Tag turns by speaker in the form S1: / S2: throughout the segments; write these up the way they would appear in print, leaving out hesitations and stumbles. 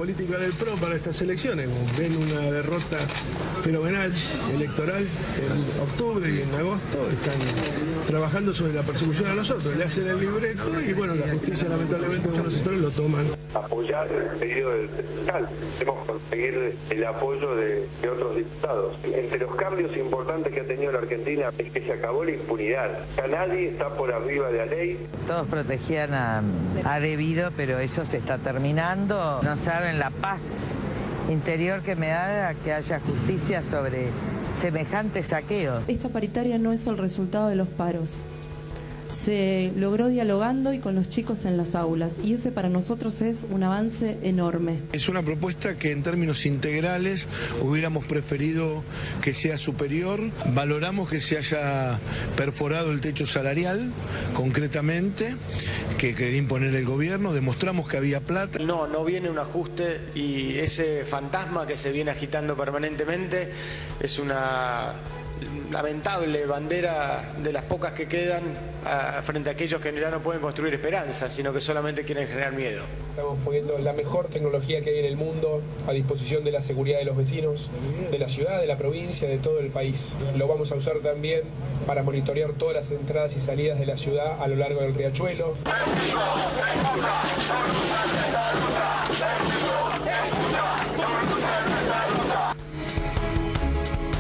S1: política del PRO para estas elecciones. Ven una derrota fenomenal electoral en octubre y en agosto, están trabajando sobre la persecución a nosotros, le hacen el libreto y bueno, la justicia lamentablemente en algunos sectores lo toman.
S2: Apoyar el pedido del fiscal, tenemos que conseguir el apoyo de otros diputados. Entre los cambios importantes que ha tenido la Argentina es que se acabó la impunidad. Ya nadie está por arriba de la ley.
S3: Todos protegían a Debido, pero eso se está terminando. No saben la paz interior que me da que haya justicia sobre semejante saqueo.
S4: Esta paritaria no es el resultado de los paros. Se logró dialogando y con los chicos en las aulas, y ese para nosotros es un avance enorme.
S1: Es una propuesta que en términos integrales hubiéramos preferido que sea superior. Valoramos que se haya perforado el techo salarial, concretamente, que quería imponer el gobierno. Demostramos que había plata.
S5: No viene un ajuste, y ese fantasma que se viene agitando permanentemente es una lamentable bandera de las pocas que quedan frente a aquellos que ya no pueden construir esperanza, sino que solamente quieren generar miedo.
S6: Estamos poniendo la mejor tecnología que hay en el mundo a disposición de la seguridad de los vecinos, de la ciudad, de la provincia, de todo el país. Lo vamos a usar también para monitorear todas las entradas y salidas de la ciudad a lo largo del riachuelo.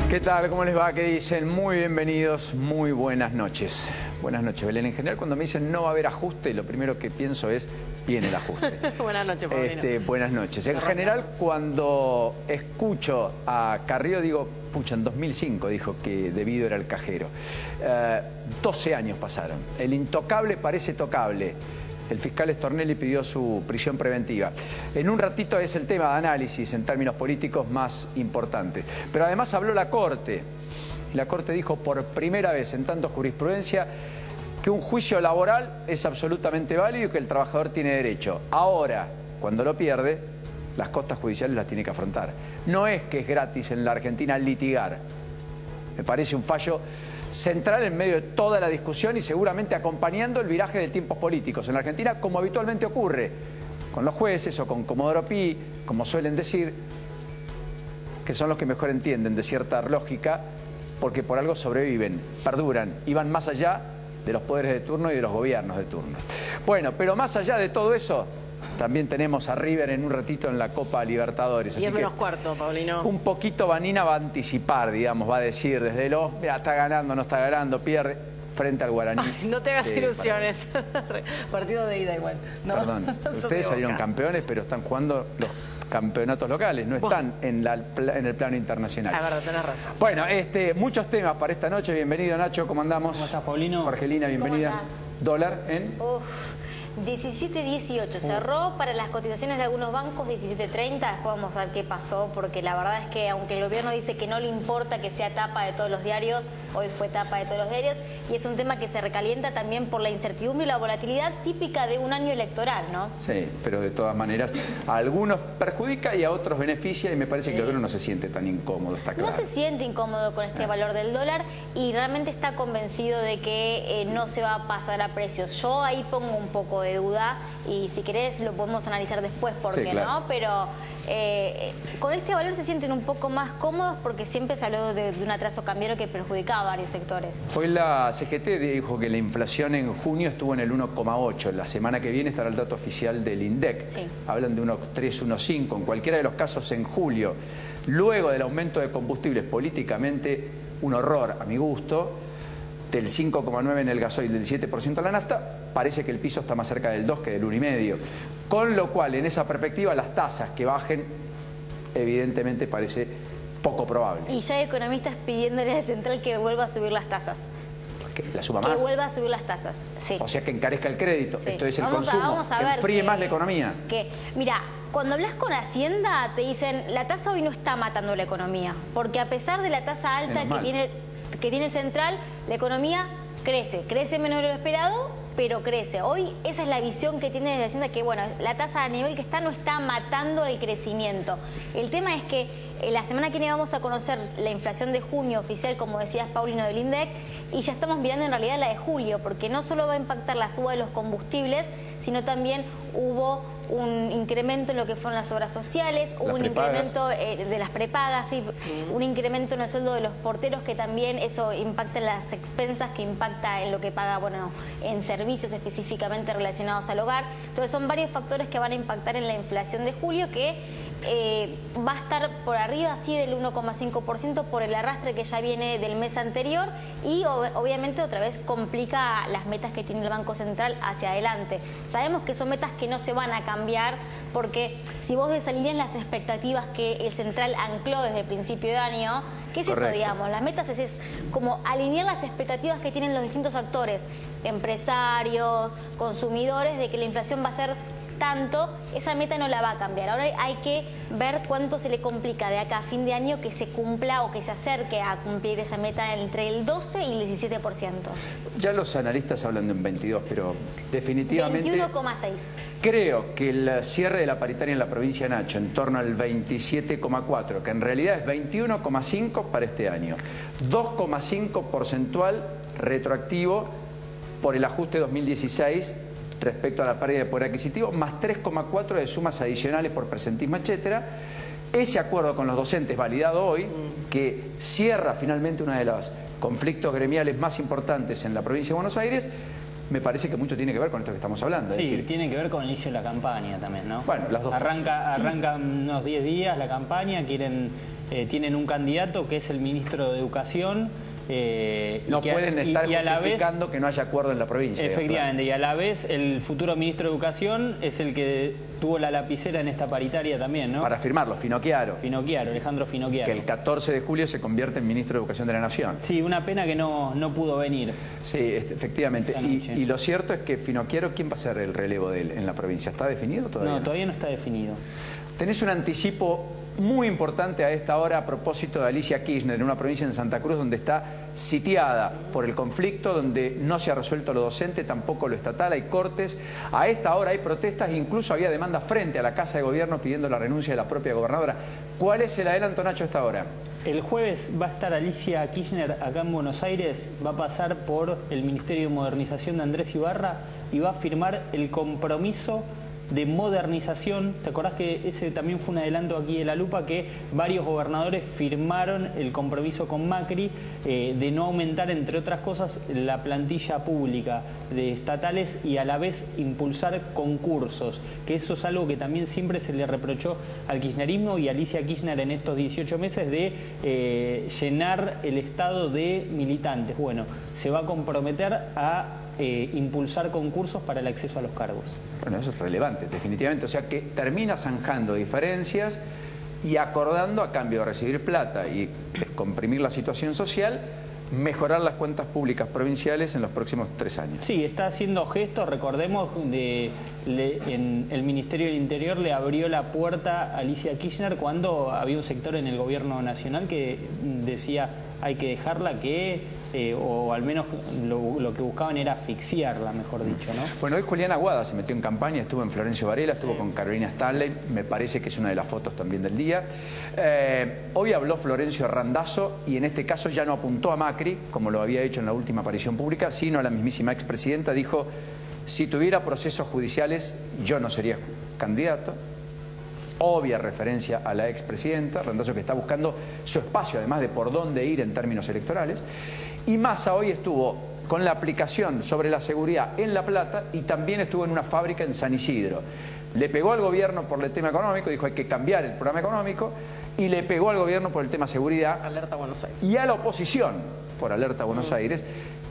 S7: ¿Qué tal? ¿Cómo les va? ¿Qué dicen? Muy bienvenidos, muy buenas noches. Buenas noches, Belén. En general, cuando me dicen no va a haber ajuste, lo primero que pienso es, viene el ajuste.
S8: Buenas noches, Paulino.
S7: Buenas noches. En general, cuando escucho a Carrió, digo, pucha, en 2005 dijo que Debido era el cajero. 12 años pasaron. El intocable parece tocable. El fiscal Stornelli pidió su prisión preventiva. En un ratito es el tema de análisis en términos políticos más importante. Pero además habló la Corte. La Corte dijo por primera vez en tanto jurisprudencia que un juicio laboral es absolutamente válido y que el trabajador tiene derecho. Ahora, cuando lo pierde, las costas judiciales las tiene que afrontar. No es que es gratis en la Argentina litigar. Me parece un fallo central en medio de toda la discusión y seguramente acompañando el viraje de tiempos políticos en la Argentina, como habitualmente ocurre con los jueces o con Comodoro Pi, como suelen decir, que son los que mejor entienden de cierta lógica, porque por algo sobreviven, perduran y van más allá de los poderes de turno y de los gobiernos de turno. Bueno, pero más allá de todo eso, también tenemos a River en un ratito en la Copa Libertadores.
S8: Y el menos cuarto, Paulino.
S7: Un poquito Vanina va a anticipar, digamos, va a decir desde los, mira, está ganando, no está ganando, pierde frente al Guaraní.
S8: Ay, no te hagas ilusiones. Partido de ida igual. No,
S7: perdón, ustedes salieron campeones, pero están jugando los campeonatos locales, no están en el plano internacional.
S8: La verdad, tenés razón.
S7: Bueno, muchos temas para esta noche. Bienvenido, Nacho, ¿cómo andamos?
S9: ¿Cómo estás, Paulino?
S7: Jorgelina, bienvenida. Dólar en...
S10: 17.18, cerró para las cotizaciones de algunos bancos 17.30, después vamos a ver qué pasó, porque la verdad es que aunque el gobierno dice que no le importa que sea tapa de todos los diarios, hoy fue tapa de todos los diarios, y es un tema que se recalienta también por la incertidumbre y la volatilidad típica de un año electoral, ¿no?
S7: Sí, pero de todas maneras a algunos perjudica y a otros beneficia, y me parece que el gobierno no se siente tan incómodo, está claro.
S10: No se siente incómodo con este valor del dólar y realmente está convencido de que no se va a pasar a precios. Yo ahí pongo un poco de duda y si querés lo podemos analizar después porque sí, claro. No, pero con este valor se sienten un poco más cómodos porque siempre se habló de un atraso cambiario que perjudicaba a varios sectores.
S7: Hoy la CGT dijo que la inflación en junio estuvo en el 1,8. La semana que viene estará el dato oficial del INDEC. Sí. Hablan de 1,3, 1,5. En cualquiera de los casos en julio, luego del aumento de combustibles, políticamente un horror a mi gusto, del 5,9 en el gasoil, del 7% en la nafta, parece que el piso está más cerca del 2 que del 1,5. Con lo cual, en esa perspectiva, las tasas que bajen, evidentemente parece poco probable.
S10: Y ya hay economistas pidiéndole al Central que vuelva a subir las tasas.
S7: ¿Que la suba más?
S10: Que vuelva a subir las tasas, sí.
S7: O sea, que encarezca el crédito. Sí. Esto es el consumo,
S10: vamos a ver
S7: que enfríe más la economía.
S10: Mira, cuando hablas con Hacienda, te dicen, la tasa hoy no está matando la economía. Porque a pesar de la tasa alta que tiene el Central, la economía crece menos de lo esperado, pero crece. Hoy esa es la visión que tiene desde Hacienda, que bueno, la tasa a nivel que está no está matando el crecimiento. El tema es que la semana que viene vamos a conocer la inflación de junio oficial, como decías, Paulino, del INDEC, y ya estamos mirando en realidad la de julio, porque no solo va a impactar la suba de los combustibles, sino también hubo un incremento en lo que fueron las obras sociales, un incremento de las prepagas, ¿sí? Un incremento en el sueldo de los porteros, que también eso impacta en las expensas, que impacta en lo que paga, bueno, en servicios específicamente relacionados al hogar. Entonces son varios factores que van a impactar en la inflación de julio, que va a estar por arriba así del 1,5% por el arrastre que ya viene del mes anterior, y obviamente otra vez complica las metas que tiene el Banco Central hacia adelante. Sabemos que son metas que no se van a cambiar, porque si vos desalineas las expectativas que el Central ancló desde el principio de año, ¿qué es eso, digamos? Las metas es como alinear las expectativas que tienen los distintos actores, empresarios, consumidores, de que la inflación va a ser tanto, esa meta no la va a cambiar. Ahora hay que ver cuánto se le complica de acá a fin de año que se cumpla o que se acerque a cumplir esa meta entre el 12 y el 17%.
S7: Ya los analistas hablan de un 22, pero definitivamente...
S10: 21,6.
S7: Creo que el cierre de la paritaria en la provincia de Nacho, en torno al 27,4, que en realidad es 21,5 para este año, 2,5 porcentual retroactivo por el ajuste 2016 respecto a la pérdida de poder adquisitivo, más 3,4 de sumas adicionales por presentismo, etcétera. Ese acuerdo con los docentes validado hoy, que cierra finalmente uno de los conflictos gremiales más importantes en la provincia de Buenos Aires, me parece que mucho tiene que ver con esto que estamos hablando.
S9: Sí,
S7: es decir,
S9: tiene que ver con el inicio de la campaña también, ¿no?
S7: Bueno, las dos
S9: arranca unos 10 días la campaña, tienen un candidato que es el ministro de Educación.
S7: No pueden estar justificando que no haya acuerdo en la provincia.
S9: Efectivamente, y a la vez el futuro ministro de Educación es el que tuvo la lapicera en esta paritaria también, ¿no?
S7: Para firmarlo, Finocchiaro.
S9: Alejandro Finocchiaro.
S7: Que el 14 de julio se convierte en ministro de Educación de la Nación.
S9: Sí, una pena que no pudo venir.
S7: Sí, efectivamente. Y lo cierto es que Finocchiaro, ¿quién va a ser el relevo de él en la provincia? ¿Está definido todavía?
S9: No, todavía no está definido.
S7: Tenés un anticipo muy importante a esta hora a propósito de Alicia Kirchner, en una provincia en Santa Cruz donde está sitiada por el conflicto, donde no se ha resuelto lo docente, tampoco lo estatal, hay cortes. A esta hora hay protestas, incluso había demandas frente a la Casa de Gobierno pidiendo la renuncia de la propia gobernadora. ¿Cuál es el adelanto, Nacho, a esta hora?
S9: El jueves va a estar Alicia Kirchner acá en Buenos Aires, va a pasar por el Ministerio de Modernización de Andrés Ibarra y va a firmar el compromiso de modernización. ¿Te acordás que ese también fue un adelanto aquí de La Lupa, que varios gobernadores firmaron el compromiso con Macri de no aumentar, entre otras cosas, la plantilla pública de estatales y a la vez impulsar concursos? Que eso es algo que también siempre se le reprochó al kirchnerismo y a Alicia Kirchner en estos 18 meses, de llenar el Estado de militantes. Bueno, se va a comprometer a impulsar concursos para el acceso a los cargos.
S7: Bueno, eso es relevante, definitivamente. O sea, que termina zanjando diferencias y acordando, a cambio de recibir plata y comprimir la situación social, mejorar las cuentas públicas provinciales en los próximos 3 años.
S9: Sí, está haciendo gestos. Recordemos, en el Ministerio del Interior le abrió la puerta a Alicia Kirchner cuando había un sector en el gobierno nacional que decía hay que dejarla, o al menos lo que buscaban era asfixiarla, mejor dicho, ¿no?
S7: Bueno, hoy Julián Aguada se metió en campaña, estuvo en Florencio Varela, estuvo con Carolina Stanley, me parece que es una de las fotos también del día. Hoy habló Florencio Randazzo y en este caso ya no apuntó a Macri, como lo había hecho en la última aparición pública, sino a la mismísima expresidenta. Dijo, si tuviera procesos judiciales yo no sería candidato. Obvia referencia a la expresidenta Randazzo, que está buscando su espacio, además de por dónde ir en términos electorales. Y Massa hoy estuvo con la aplicación sobre la seguridad en La Plata y también estuvo en una fábrica en San Isidro. Le pegó al gobierno por el tema económico, dijo hay que cambiar el programa económico, y le pegó al gobierno por el tema seguridad.
S8: Alerta Buenos Aires.
S7: Y a la oposición por Alerta Buenos Aires,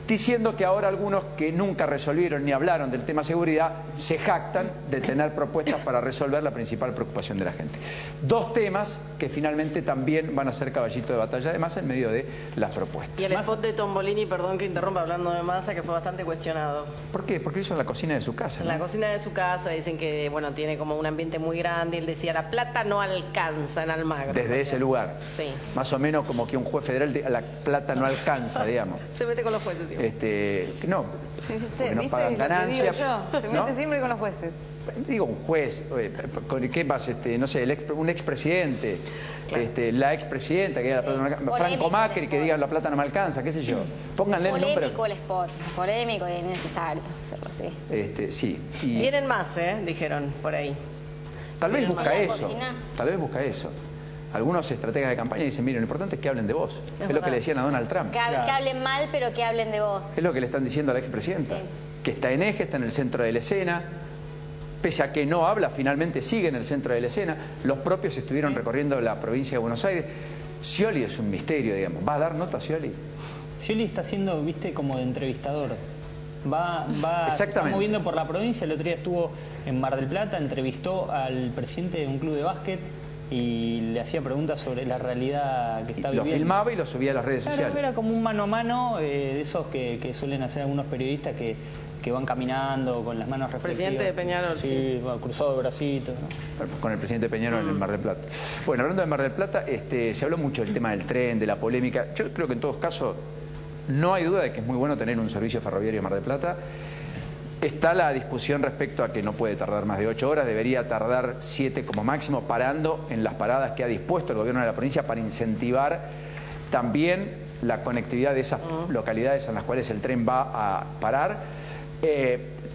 S7: diciendo que ahora algunos que nunca resolvieron ni hablaron del tema seguridad se jactan de tener propuestas para resolver la principal preocupación de la gente. 2 temas que finalmente también van a ser caballito de batalla de Massa en medio de las propuestas.
S8: Y el spot de Tombolini, perdón que interrumpa, hablando de Massa, que fue bastante cuestionado.
S7: ¿Por qué? Porque lo hizo en la cocina de su casa,
S8: En la cocina de su casa dicen que, bueno, tiene como un ambiente muy grande. Él decía, la plata no alcanza en Almagro.
S7: Desde ese lugar.
S8: Sí.
S7: Más o menos como que un juez federal, la plata no alcanza, digamos.
S8: Se mete con los jueces, sí.
S7: No, porque no pagan ganancias.
S11: Se mete siempre con los jueces.
S7: digo un juez, ¿qué más? No sé, un expresidente, claro. La expresidenta que diga la plata no me alcanza, Franco Macri que diga la plata no me alcanza, qué sé yo. Pónganle el número.
S10: Polémico el sport, polémico y innecesario hacerlo así.
S7: Sí. Y
S8: vienen más, dijeron por ahí.
S7: Tal vez busca eso, tal vez busca eso. Algunos estrategas de campaña dicen, miren, lo importante es que hablen de vos. Es lo que le decían a Donald Trump.
S10: Que hablen mal, pero que hablen de vos.
S7: Es lo que le están diciendo a la expresidenta. Sí. Que está en eje, está en el centro de la escena. Pese a que no habla, finalmente sigue en el centro de la escena. Los propios estuvieron recorriendo la provincia de Buenos Aires. Scioli es un misterio, digamos. ¿Va a dar nota Scioli?
S9: Scioli está haciendo, viste, como de entrevistador. Se está moviendo por la provincia. El otro día estuvo en Mar del Plata, entrevistó al presidente de un club de básquet y le hacía preguntas sobre la realidad que está viviendo.
S7: Lo filmaba y lo subía a las redes sociales.
S9: Era como un mano a mano de esos que suelen hacer algunos periodistas que van caminando con las manos reflexivas.
S8: Presidente de Peñarol.
S9: Sí, cruzado de bracitos, ¿no?
S7: Con el presidente Peñarol en el Mar del Plata. Bueno, hablando de Mar del Plata, se habló mucho del tema del tren, de la polémica. Yo creo que en todos casos no hay duda de que es muy bueno tener un servicio ferroviario en Mar del Plata. Está la discusión respecto a que no puede tardar más de 8 horas, debería tardar 7 como máximo, parando en las paradas que ha dispuesto el gobierno de la provincia para incentivar también la conectividad de esas localidades en las cuales el tren va a parar.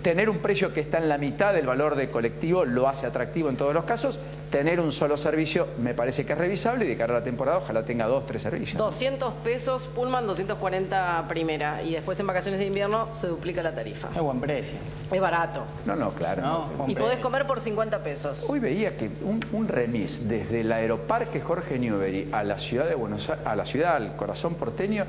S7: Tener un precio que está en la mitad del valor de colectivo lo hace atractivo en todos los casos. Tener un solo servicio me parece que es revisable y de cara a la temporada ojalá tenga 2 o 3 servicios.
S8: 200 pesos Pullman, 240 primera y después en vacaciones de invierno se duplica la tarifa.
S9: Es buen precio.
S8: Es barato.
S7: No, claro.
S9: No,
S8: y podés comer por 50 pesos.
S7: Hoy veía que un remis desde el Aeroparque Jorge Newbery a la ciudad de Buenos Aires, al corazón porteño,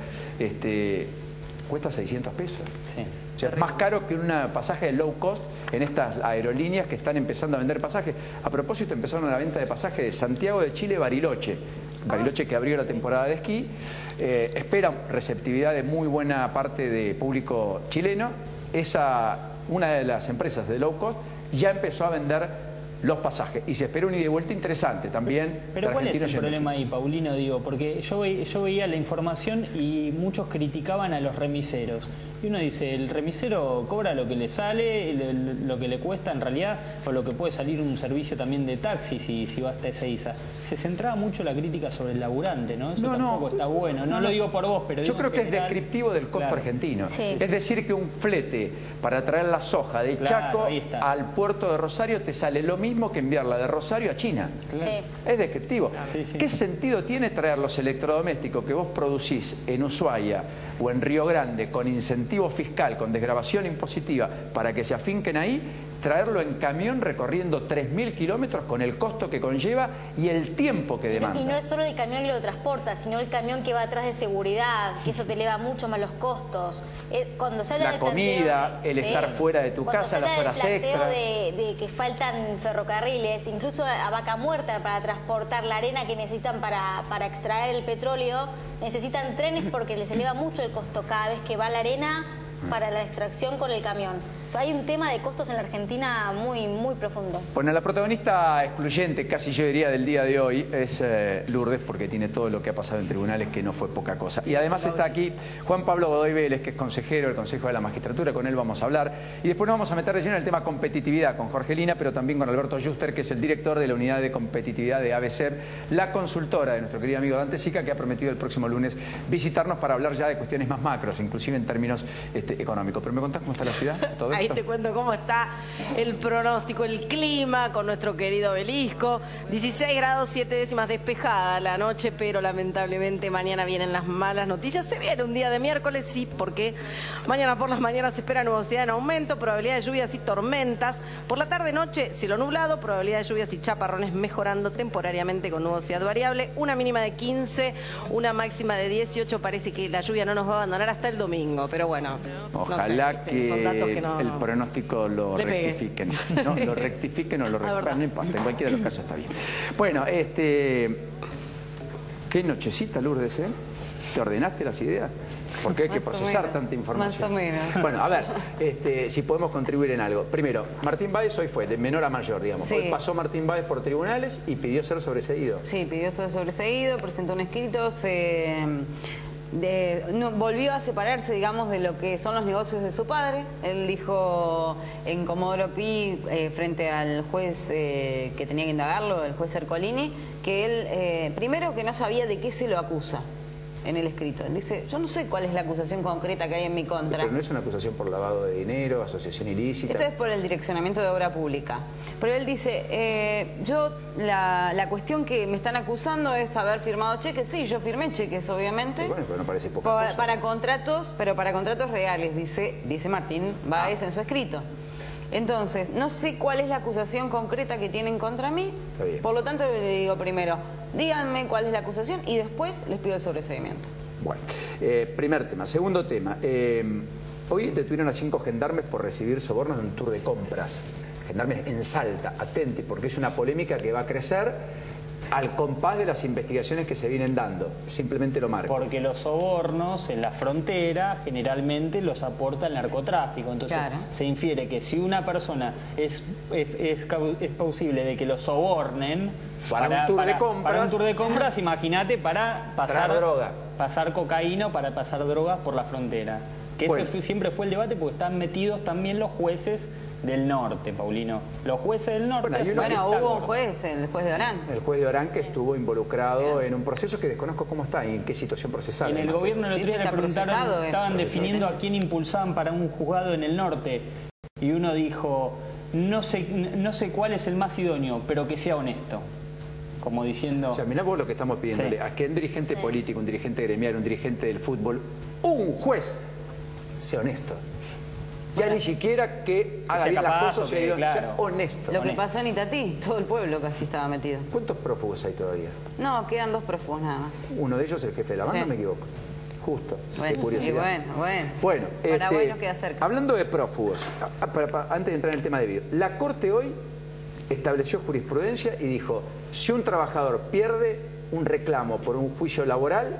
S7: cuesta 600 pesos.
S9: Sí.
S7: O sea, es más caro que un pasaje de low cost en estas aerolíneas que están empezando a vender pasajes. A propósito, empezaron la venta de pasajes de Santiago de Chile, Bariloche. Bariloche que abrió la temporada de esquí. Espera receptividad de muy buena parte de público chileno. Una de las empresas de low cost ya empezó a vender los pasajes y se espera un ida y vuelta interesante también.
S9: Pero ¿cuál es el problema ahí, Paulino? Digo, porque yo veía la información y muchos criticaban a los remiseros. Y uno dice, el remisero cobra lo que le sale, lo que le cuesta en realidad, o lo que puede salir un servicio también de taxi si va hasta Ezeiza. Se centraba mucho la crítica sobre el laburante, ¿no? Eso tampoco está bueno. No lo digo por vos, pero
S7: yo creo que es descriptivo del costo argentino.
S10: Sí.
S7: Es decir, que un flete para traer la soja de Chaco al puerto de Rosario te sale lo mismo que enviarla de Rosario a China.
S10: Sí.
S7: Es descriptivo. ¿Qué sentido tiene traer los electrodomésticos que vos producís en Ushuaia o en Río Grande con incentivo fiscal, con desgravación impositiva, para que se afinquen ahí, traerlo en camión recorriendo 3.000 kilómetros con el costo que conlleva y el tiempo que demanda?
S10: Y no es solo el camión que lo transporta, sino el camión que va atrás de seguridad, que eso te eleva mucho más los costos. Cuando se habla
S7: la comida, el estar fuera de tu casa, las horas extras.
S10: De que faltan ferrocarriles, incluso a Vaca Muerta para transportar la arena que necesitan para extraer el petróleo, necesitan trenes porque les eleva mucho el costo cada vez que va la arena para la extracción con el camión. O sea, hay un tema de costos en la Argentina muy, muy profundo.
S7: Bueno, la protagonista excluyente, casi yo diría, del día de hoy es Lourdes, porque tiene todo lo que ha pasado en tribunales, que no fue poca cosa. Y además está aquí Juan Pablo Godoy Vélez, que es consejero del Consejo de la Magistratura, con él vamos a hablar. Y después nos vamos a meter recién en el tema competitividad con Jorgelina, pero también con Alberto Yuster, que es el director de la Unidad de Competitividad de ABCEP, la consultora de nuestro querido amigo Dante Sica, que ha prometido el próximo lunes visitarnos para hablar ya de cuestiones más macros, inclusive en términos económicos. Pero ¿me contás cómo está la ciudad? ¿Todo
S8: Ahí te cuento cómo está el pronóstico, el clima con nuestro querido obelisco. 16 grados 7 décimas despejada la noche, pero lamentablemente mañana vienen las malas noticias. Se viene un día de miércoles, sí, porque mañana por las mañanas se espera nubosidad en aumento, probabilidad de lluvias y tormentas. Por la tarde-noche, cielo nublado, probabilidad de lluvias y chaparrones mejorando temporariamente con nubosidad variable. Una mínima de 15, una máxima de 18. Parece que la lluvia no nos va a abandonar hasta el domingo, pero bueno.
S7: Ojalá
S8: no sé,
S7: que
S8: son datos que no,
S7: el pronóstico lo rectifiquen. No, lo rectifiquen o lo rectifiquen. No importa, en cualquiera de los casos está bien. Bueno, qué nochecita, Lourdes, ¿eh? ¿Te ordenaste las ideas? Porque hay que procesar tanta información.
S8: Más o menos.
S7: Bueno, a ver, si podemos contribuir en algo. Primero, Martín Báez hoy fue de menor a mayor, digamos.
S11: Sí.
S7: Hoy pasó Martín Báez por tribunales y pidió ser sobreseído.
S11: Sí, pidió ser sobreseído, presentó un escrito, volvió a separarse, digamos, de lo que son los negocios de su padre. Él dijo en Comodoro Pi, frente al juez que tenía que indagarlo, el juez Ercolini, que él, primero, que no sabía de qué se lo acusa en el escrito. Él dice, yo no sé cuál es la acusación concreta que hay en mi contra.
S7: Pero no es una acusación por lavado de dinero, asociación ilícita.
S11: Esto es por el direccionamiento de obra pública. Pero él dice, la cuestión que me están acusando es haber firmado cheques. Sí, yo firmé cheques, obviamente.
S7: Y bueno, pero no parece poca cosa.
S11: Para contratos, pero para contratos reales, dice Martín Báez en su escrito. Entonces, no sé cuál es la acusación concreta que tienen contra mí. Por lo tanto, le digo primero, díganme cuál es la acusación y después les pido el sobreseimiento.
S7: Bueno, primer tema. Segundo tema. Hoy detuvieron a 5 gendarmes por recibir sobornos en un tour de compras. Gendarmes en Salta, atenti, porque es una polémica que va a crecer al compás de las investigaciones que se vienen dando. Simplemente lo marco.
S9: Porque los sobornos en la frontera generalmente los aporta el narcotráfico. Entonces se infiere que si una persona es posible de que lo sobornen para un tour de compras, imagínate, para pasar droga, pasar cocaína, para pasar drogas por la frontera. Que bueno, eso siempre fue el debate, porque están metidos también los jueces del norte, Paulino. Los jueces del norte...
S11: Bueno, hubo un juez, el juez de Orán.
S7: El juez de Orán que estuvo involucrado en un proceso que desconozco cómo está y en qué situación procesal.
S9: En el gobierno el otro día le preguntaron, estaban definiendo a quién impulsaban para un juzgado en el norte. Y uno dijo, no sé cuál es el más idóneo, pero que sea honesto. Como diciendo...
S7: O sea, mirá vos lo que estamos pidiéndole. A que un dirigente político, un dirigente gremial, un dirigente del fútbol, un juez sea honesto. Ya ni siquiera que haga bien las cosas, sea honesto.
S11: Lo que pasó en Itatí, todo el pueblo casi estaba metido.
S7: ¿Cuántos prófugos hay todavía?
S11: No, quedan 2 prófugos nada más.
S7: Uno de ellos es el jefe de la banda, me equivoco. Justo,
S11: bueno,
S7: curiosidad.
S11: Bueno, Paraguay queda cerca.
S7: Hablando de prófugos, antes de entrar en el tema de video, la Corte hoy estableció jurisprudencia y dijo, si un trabajador pierde un reclamo por un juicio laboral,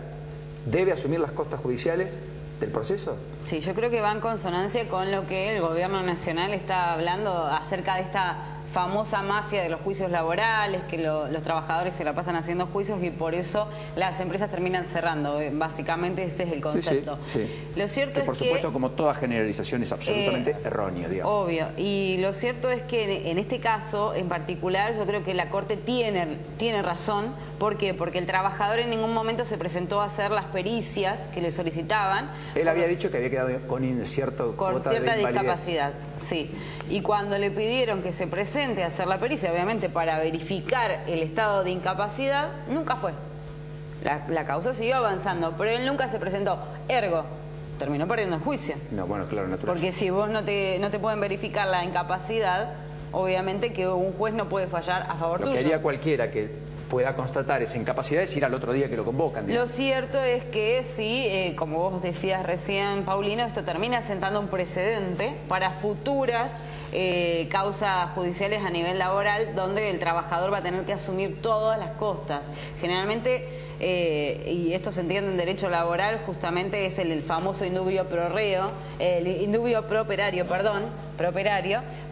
S7: ¿debe asumir las costas judiciales del proceso?
S11: Sí, yo creo que va en consonancia con lo que el gobierno nacional está hablando acerca de esta famosa mafia de los juicios laborales, que los trabajadores se la pasan haciendo juicios y por eso las empresas terminan cerrando. Básicamente este es el concepto.
S7: Sí.
S11: Lo cierto es
S7: por supuesto, como toda generalización es absolutamente errónea, digamos.
S11: Obvio. Y lo cierto es que en este caso en particular yo creo que la Corte tiene razón. ¿Por qué? Porque el trabajador en ningún momento se presentó a hacer las pericias que le solicitaban.
S7: Él había dicho que había quedado con cierta
S11: discapacidad, sí. Y cuando le pidieron que se presente a hacer la pericia, obviamente para verificar el estado de incapacidad, nunca fue. La causa siguió avanzando, pero él nunca se presentó. Ergo, terminó perdiendo el juicio.
S7: No, bueno, claro, natural.
S11: Porque si vos no te pueden verificar la incapacidad, obviamente que un juez no puede fallar a favor tuyo.
S7: Lo que haría cualquiera que pueda constatar esa incapacidad es ir al otro día que lo convocan.
S11: Digamos. Lo cierto es que sí, como vos decías recién, Paulino, esto termina sentando un precedente para futuras causas judiciales a nivel laboral, donde el trabajador va a tener que asumir todas las costas. Generalmente, y esto se entiende en derecho laboral, justamente es el famoso indubio pro reo, indubio properario,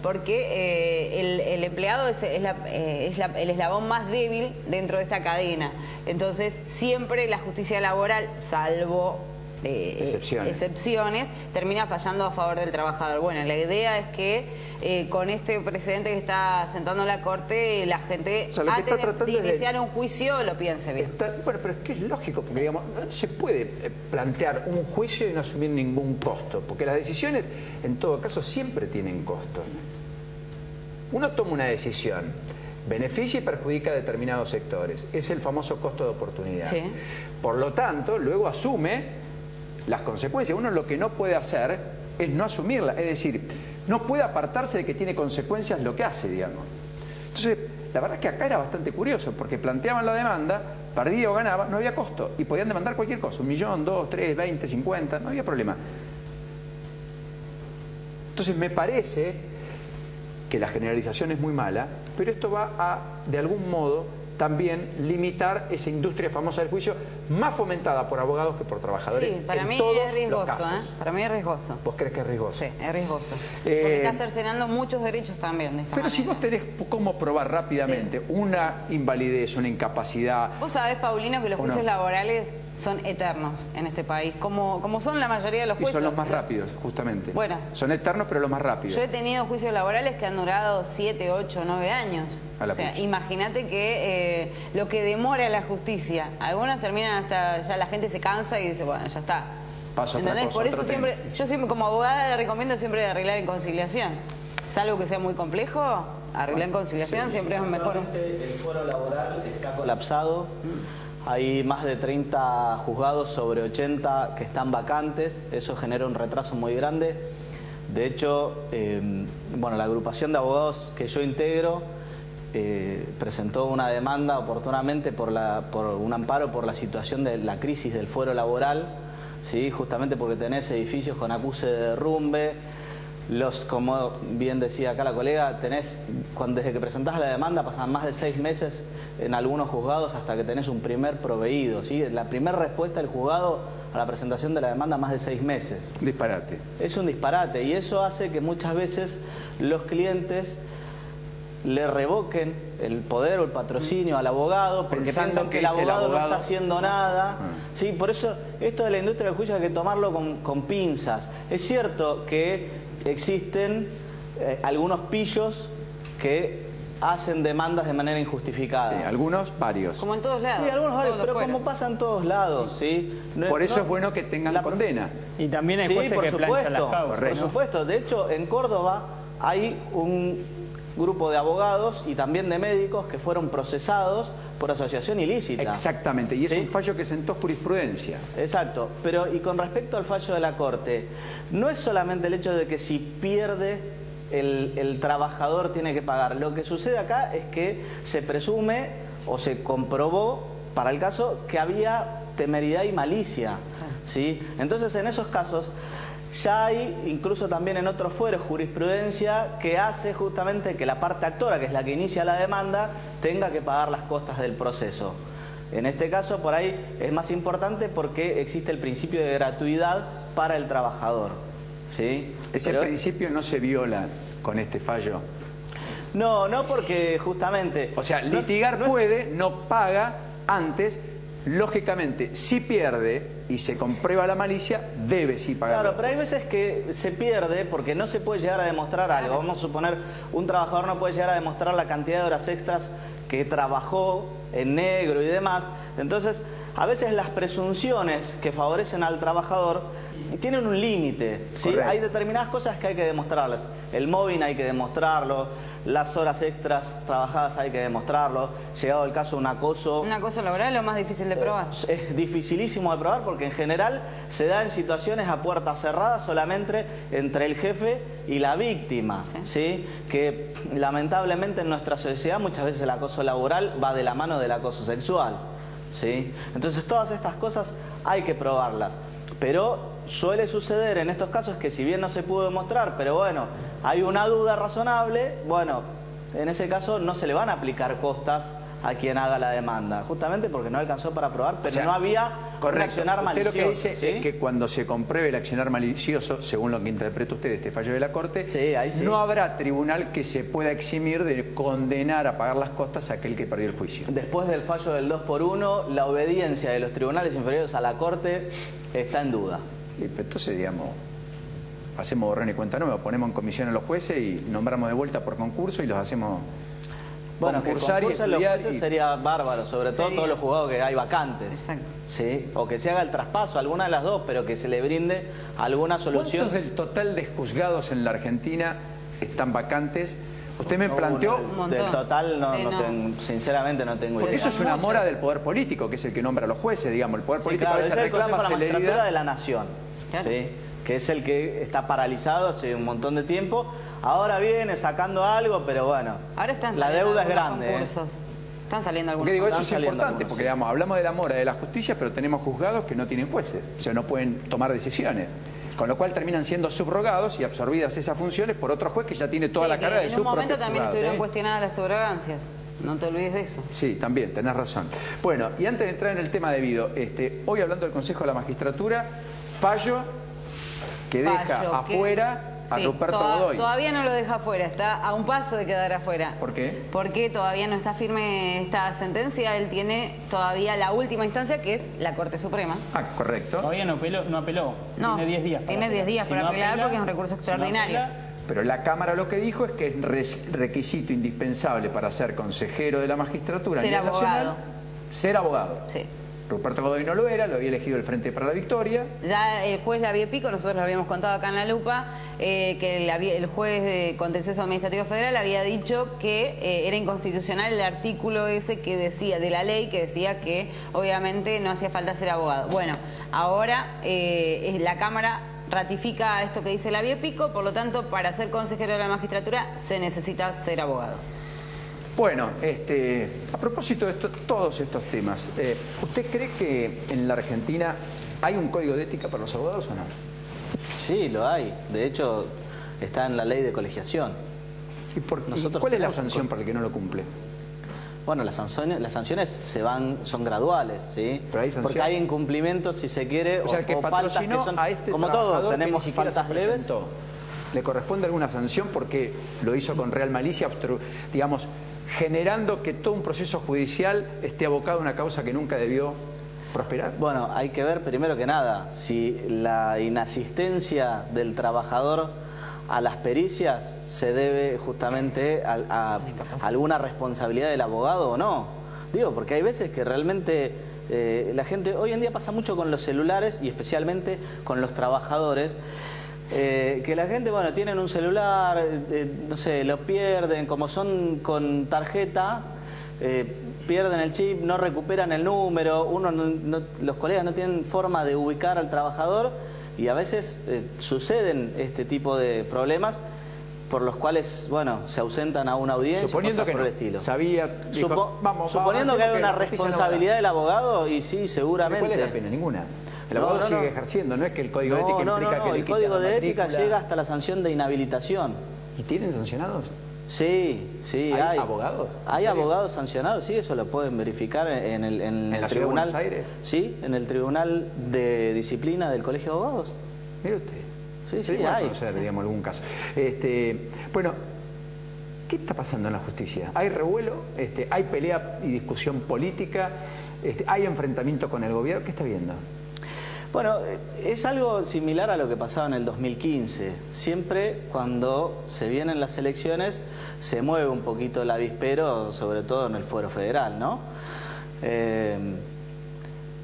S11: porque el empleado es el eslabón más débil dentro de esta cadena. Entonces, siempre la justicia laboral, salvo excepciones, termina fallando a favor del trabajador. Bueno, la idea es que con este precedente que está sentando la Corte, la gente, antes de iniciar un juicio, lo piense bien.
S7: Bueno, pero es que es lógico, porque digamos, no se puede plantear un juicio y no asumir ningún costo, porque las decisiones, en todo caso, siempre tienen costo. Uno toma una decisión, beneficia y perjudica a determinados sectores. Es el famoso costo de oportunidad. Sí. Por lo tanto, luego asume las consecuencias. Uno lo que no puede hacer es no asumirla, es decir, no puede apartarse de que tiene consecuencias lo que hace, digamos. Entonces, la verdad es que acá era bastante curioso, porque planteaban la demanda, perdía o ganaba, no había costo, y podían demandar cualquier cosa, 1 millón, 2, 3, 20, 50, no había problema. Entonces me parece que la generalización es muy mala, pero esto va a, de algún modo, también limitar esa industria famosa del juicio, más fomentada por abogados que por trabajadores.
S11: Sí, para mí es riesgoso, Para mí es riesgoso.
S7: ¿Vos crees que es riesgoso?
S11: Sí, es riesgoso. Porque está cercenando muchos derechos también de esta manera.
S7: Si vos tenés cómo probar rápidamente una invalidez, una incapacidad...
S11: Vos sabés, Paulino, que los juicios laborales son eternos en este país, como son la mayoría de los
S7: Y
S11: juicios.
S7: son los más rápidos, justamente.
S11: Bueno.
S7: Son eternos, pero los más rápidos.
S11: Yo he tenido juicios laborales que han durado 7, 8, 9 años.
S7: A la
S11: O sea,
S7: pucha.
S11: imagínate que lo que demora la justicia, algunos terminan hasta, ya la gente se cansa y dice, bueno, ya está.
S7: Paso otra
S11: ¿Entendés?
S7: cosa,
S11: Por eso
S7: otro
S11: siempre,
S7: tema.
S11: yo siempre como abogada le recomiendo siempre arreglar en conciliación. Salvo que sea muy complejo, arreglar en conciliación siempre es mejor.
S12: El foro laboral está colapsado. Hay más de 30 juzgados sobre 80 que están vacantes. Eso genera un retraso muy grande. De hecho, bueno, la agrupación de abogados que yo integro presentó una demanda oportunamente por un amparo por la situación de la crisis del fuero laboral, ¿sí? Justamente porque tenés edificios con acuse de derrumbe. Como bien decía acá la colega, desde que presentás la demanda pasan más de 6 meses en algunos juzgados hasta que tenés un primer proveído, ¿sí? La primera respuesta del juzgado a la presentación de la demanda, más de 6 meses.
S7: Disparate.
S12: Es un disparate y eso hace que muchas veces los clientes le revoquen el poder o el patrocinio al abogado porque piensan que el abogado no está haciendo nada. Sí, por eso esto de la industria del juicio hay que tomarlo con pinzas. Es cierto que existen algunos pillos que hacen demandas de manera injustificada.
S7: Sí, algunos, varios.
S11: Como en todos lados.
S12: Sí, algunos varios, pero
S11: fueros.
S12: como pasa en todos lados, ¿sí?
S7: Por eso es bueno que tengan condena.
S9: Y también hay
S12: Sí,
S9: jueces que planchan las causas.
S12: por supuesto. De hecho, en Córdoba hay un grupo de abogados y también de médicos que fueron procesados por asociación ilícita.
S7: Exactamente, y es un fallo que sentó jurisprudencia.
S12: Exacto, pero y con respecto al fallo de la Corte, no es solamente el hecho de que si pierde el trabajador tiene que pagar. Lo que sucede acá es que se presume o se comprobó, para el caso, que había temeridad y malicia, ¿sí? Entonces, en esos casos ya hay, incluso también en otros fueros, jurisprudencia que hace justamente que la parte actora, que es la que inicia la demanda, tenga que pagar las costas del proceso. En este caso, por ahí es más importante porque existe el principio de gratuidad para el trabajador, ¿sí?
S7: Ese principio no se viola con este fallo.
S12: No, no porque justamente...
S7: O sea, litigar puede, no paga antes. Lógicamente, si pierde y se comprueba la malicia, debe sí pagar.
S12: Claro, pero hay veces que se pierde porque no se puede llegar a demostrar algo. Vamos a suponer, un trabajador no puede llegar a demostrar la cantidad de horas extras que trabajó en negro y demás. Entonces, a veces las presunciones que favorecen al trabajador tienen un límite, ¿sí? Hay determinadas cosas que hay que demostrarlas. El móvil hay que demostrarlo, las horas extras trabajadas hay que demostrarlo. Llegado el caso, un acoso...
S11: Un acoso laboral es lo más difícil de probar.
S12: Es dificilísimo de probar porque en general se da en situaciones a puertas cerradas solamente entre el jefe y la víctima, ¿sí? Que lamentablemente en nuestra sociedad muchas veces el acoso laboral va de la mano del acoso sexual, ¿sí? Entonces todas estas cosas hay que probarlas. Pero suele suceder en estos casos que si bien no se pudo demostrar, pero bueno, hay una duda razonable, bueno, en ese caso no se le van a aplicar costas a quien haga la demanda, justamente porque no alcanzó para probar, pero no había un accionar malicioso.
S7: Usted lo que dice,
S12: ¿sí?,
S7: es que cuando se compruebe el accionar malicioso, según lo que interpreta usted este fallo de la Corte, no habrá tribunal que se pueda eximir de condenar a pagar las costas a aquel que perdió el juicio.
S12: Después del fallo del 2x1, la obediencia de los tribunales inferiores a la Corte está en duda.
S7: Entonces, digamos, hacemos borrón y cuenta nueva, ponemos en comisión a los jueces y nombramos de vuelta por concurso y los hacemos concursar y estudiar.
S12: Los jueces sería bárbaro, sobre todo todos los juzgados que hay vacantes. ¿Sí? O que se haga el traspaso, alguna de las dos, pero que se le brinde alguna solución.
S7: ¿Cuántos del total de juzgados en la Argentina están vacantes? Usted me planteó...
S12: Del total, sinceramente no tengo idea.
S7: Porque eso es una mora del poder político, que es el que nombra a los jueces, digamos. El poder político a veces reclama celeridad.
S12: La magistratura de la nación, ¿sí?, que es el que está paralizado hace un montón de tiempo. Ahora viene sacando algo, pero bueno,
S11: ahora están
S12: la deuda es grande.
S11: Están saliendo algunos.
S7: Porque digo, eso es importante, porque digamos, hablamos de la mora de la justicia, pero tenemos juzgados que no tienen jueces, o sea, no pueden tomar decisiones. Con lo cual terminan siendo subrogados y absorbidas esas funciones por otro juez que ya tiene toda la carga de su propio juzgado.
S11: En un momento también estuvieron cuestionadas las subrogancias. No te olvides de eso.
S7: Sí, también, tenés razón. Bueno, y antes de entrar en el tema debido, hoy hablando del Consejo de la Magistratura, fallo que deja afuera a
S11: Sí,
S7: Ruperto Godoy.
S11: Todavía no lo deja afuera, está a un paso de quedar afuera.
S7: ¿Por qué?
S11: Porque todavía no está firme esta sentencia, él tiene todavía la última instancia, que es la Corte Suprema.
S7: Ah, correcto.
S9: Todavía no apeló.
S11: No,
S9: Tiene 10 días para
S11: tiene 10 días
S9: Si
S11: para
S9: no
S11: apelar
S9: apela,
S11: porque es un recurso extraordinario.
S7: Pero la Cámara lo que dijo es que es requisito indispensable para ser consejero de la magistratura a
S11: Ser
S7: nivel
S11: abogado.
S7: nacional, ser abogado.
S11: Sí.
S7: Ruperto Godoy no lo era, lo había elegido el Frente para la Victoria.
S11: Ya el juez Lavie Pico, nosotros lo habíamos contado acá en La Lupa, que el juez de Contencioso Administrativo Federal había dicho que era inconstitucional el artículo ese que decía, de la ley, que decía que obviamente no hacía falta ser abogado. Bueno, ahora la Cámara ratifica esto que dice Lavie Pico, por lo tanto, para ser consejero de la magistratura se necesita ser abogado.
S7: Bueno, a propósito de todos estos temas, ¿usted cree que en la Argentina hay un código de ética para los abogados o no?
S12: Sí, lo hay. De hecho, está en la ley de colegiación.
S7: ¿Y cuál es la sanción para el que no lo cumple?
S12: Bueno, las sanciones son graduales, ¿sí?
S7: Pero hay sanciones.
S12: Porque hay incumplimientos, si se quiere,
S7: o sea, que
S12: faltas que son...
S7: a este
S12: como todo, tenemos
S7: que ni siquiera
S12: faltas
S7: se
S12: leves.
S7: presentó. ¿Le corresponde alguna sanción porque lo hizo con real malicia, digamos, generando que todo un proceso judicial esté abocado a una causa que nunca debió prosperar?
S12: Bueno, hay que ver primero que nada si la inasistencia del trabajador a las pericias se debe justamente a alguna responsabilidad del abogado o no. Digo, porque hay veces que realmente la gente, hoy en día pasa mucho con los celulares y especialmente con los trabajadores, que la gente, bueno, tienen un celular, no sé, lo pierden, como son con tarjeta, pierden el chip, no recuperan el número, los colegas no tienen forma de ubicar al trabajador y a veces suceden este tipo de problemas por los cuales, bueno, se ausentan a una audiencia,
S7: suponiendo
S12: cosas
S7: que
S12: por
S7: no
S12: el estilo.
S7: Suponiendo
S12: que hay una responsabilidad del abogado, y sí, seguramente.
S7: ¿Cuál es la pena? Ninguna. El abogado sigue ejerciendo, no es que el código de ética implica que le
S12: el código de ética llega hasta la sanción de inhabilitación.
S7: ¿Y tienen sancionados?
S12: Sí, sí,
S7: ¿Hay abogados?
S12: Hay abogados sancionados, sí, eso lo pueden verificar en el
S7: la Ciudad de
S12: tribunal.
S7: Buenos Aires?
S12: Sí, en el Tribunal de Disciplina del Colegio de Abogados.
S7: Mire usted.
S12: Sí, sí, hay.
S7: Conocer, digamos, algún caso. Bueno, ¿qué está pasando en la justicia? ¿Hay revuelo? ¿Hay pelea y discusión política? ¿Hay enfrentamiento con el gobierno? ¿Qué está viendo?
S12: Bueno, es algo similar a lo que pasaba en el 2015. Siempre cuando se vienen las elecciones se mueve un poquito el avispero, sobre todo en el fuero federal, ¿no?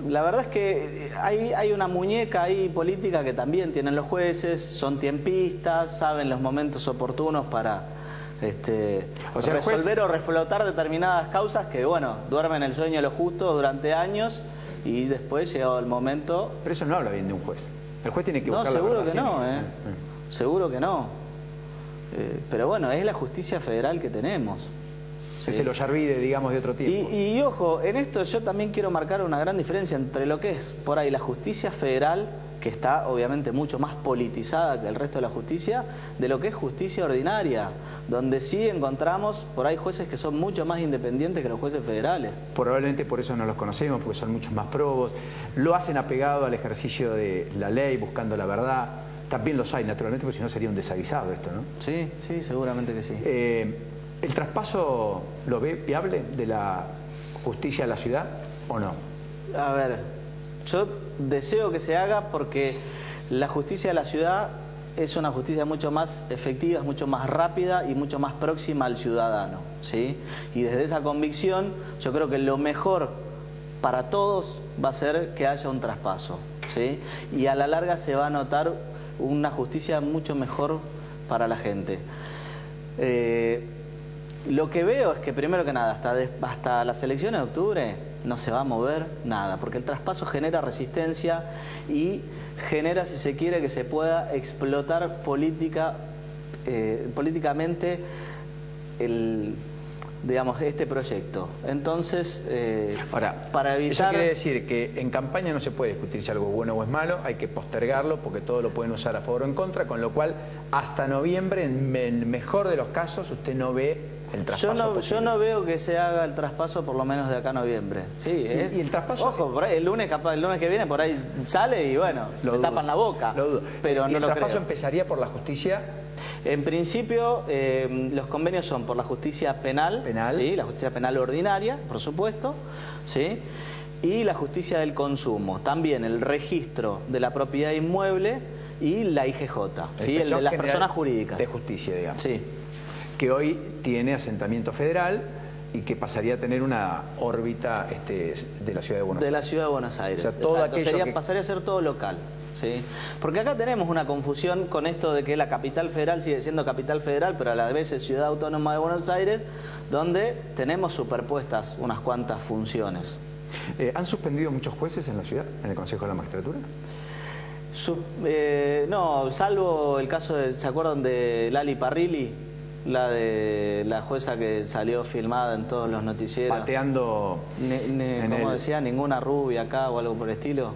S12: La verdad es que hay una muñeca ahí política que también tienen los jueces, son tiempistas, saben los momentos oportunos para resolver o reflotar determinadas causas que, bueno, duermen el sueño de lo justo durante años y después, llegado el momento...
S7: Pero eso no habla bien de un juez. El juez tiene que buscar
S12: la verdad. No, seguro que no,
S7: siempre.
S12: Seguro que no. Pero bueno, es la justicia federal que tenemos.
S7: Es el Ollarvide, digamos, de otro tiempo.
S12: Y ojo, en esto yo también quiero marcar una gran diferencia entre lo que es por ahí la justicia federal, que está obviamente mucho más politizada que el resto de la justicia, de lo que es justicia ordinaria, donde sí encontramos por ahí jueces que son mucho más independientes que los jueces federales.
S7: Probablemente por eso no los conocemos, porque son muchos más probos, lo hacen apegado al ejercicio de la ley, buscando la verdad. También los hay, naturalmente, porque si no sería un desaguisado esto, ¿no?
S12: Sí, sí, seguramente que sí.
S7: ¿El traspaso lo ve viable de la justicia a la ciudad o no?
S12: A ver, yo deseo que se haga porque la justicia de la ciudad es una justicia mucho más efectiva, es mucho más rápida y mucho más próxima al ciudadano, ¿sí? Y desde esa convicción yo creo que lo mejor para todos va a ser que haya un traspaso, ¿sí? Y a la larga se va a notar una justicia mucho mejor para la gente. Lo que veo es que primero que nada, hasta las elecciones de octubre no se va a mover nada, porque el traspaso genera resistencia y genera, si se quiere, que se pueda explotar políticamente este proyecto. Entonces, para evitar...
S7: Eso quiere decir que en campaña no se puede discutir si algo es bueno o es malo, hay que postergarlo porque todo lo pueden usar a favor o en contra, con lo cual hasta noviembre, en el mejor de los casos, usted no ve el traspaso.
S12: Yo no veo que se haga el traspaso por lo menos de acá a noviembre. Sí,
S7: ¿Y el traspaso?
S12: Ojo, por ahí, el lunes que viene por ahí sale y bueno, le tapan la boca.
S7: Lo dudo.
S12: Pero no
S7: ¿Y el
S12: lo
S7: traspaso
S12: creo.
S7: empezaría por la justicia?
S12: En principio, los convenios son por la justicia penal, ¿sí? La justicia penal ordinaria, por supuesto, ¿sí? Y la justicia del consumo. También el registro de la propiedad inmueble y la IGJ, ¿sí? El de las personas jurídicas.
S7: De justicia, digamos.
S12: Sí.
S7: Que hoy tiene asentamiento federal y que pasaría a tener una órbita de la Ciudad de Buenos Aires.
S12: De la Ciudad de Buenos Aires.
S7: O sea, todo aquello
S12: pasaría a ser todo local. ¿Sí? Porque acá tenemos una confusión con esto de que la capital federal sigue siendo capital federal, pero a la vez es Ciudad Autónoma de Buenos Aires, donde tenemos superpuestas unas cuantas funciones.
S7: ¿Han suspendido muchos jueces en la ciudad, en el Consejo de la Magistratura?
S12: No, salvo el caso de, ¿se acuerdan de Lali Parrilli? La de la jueza que salió filmada en todos los noticieros.
S7: Pateando...
S12: ¿Cómo decía? Ninguna rubia acá o algo por el estilo.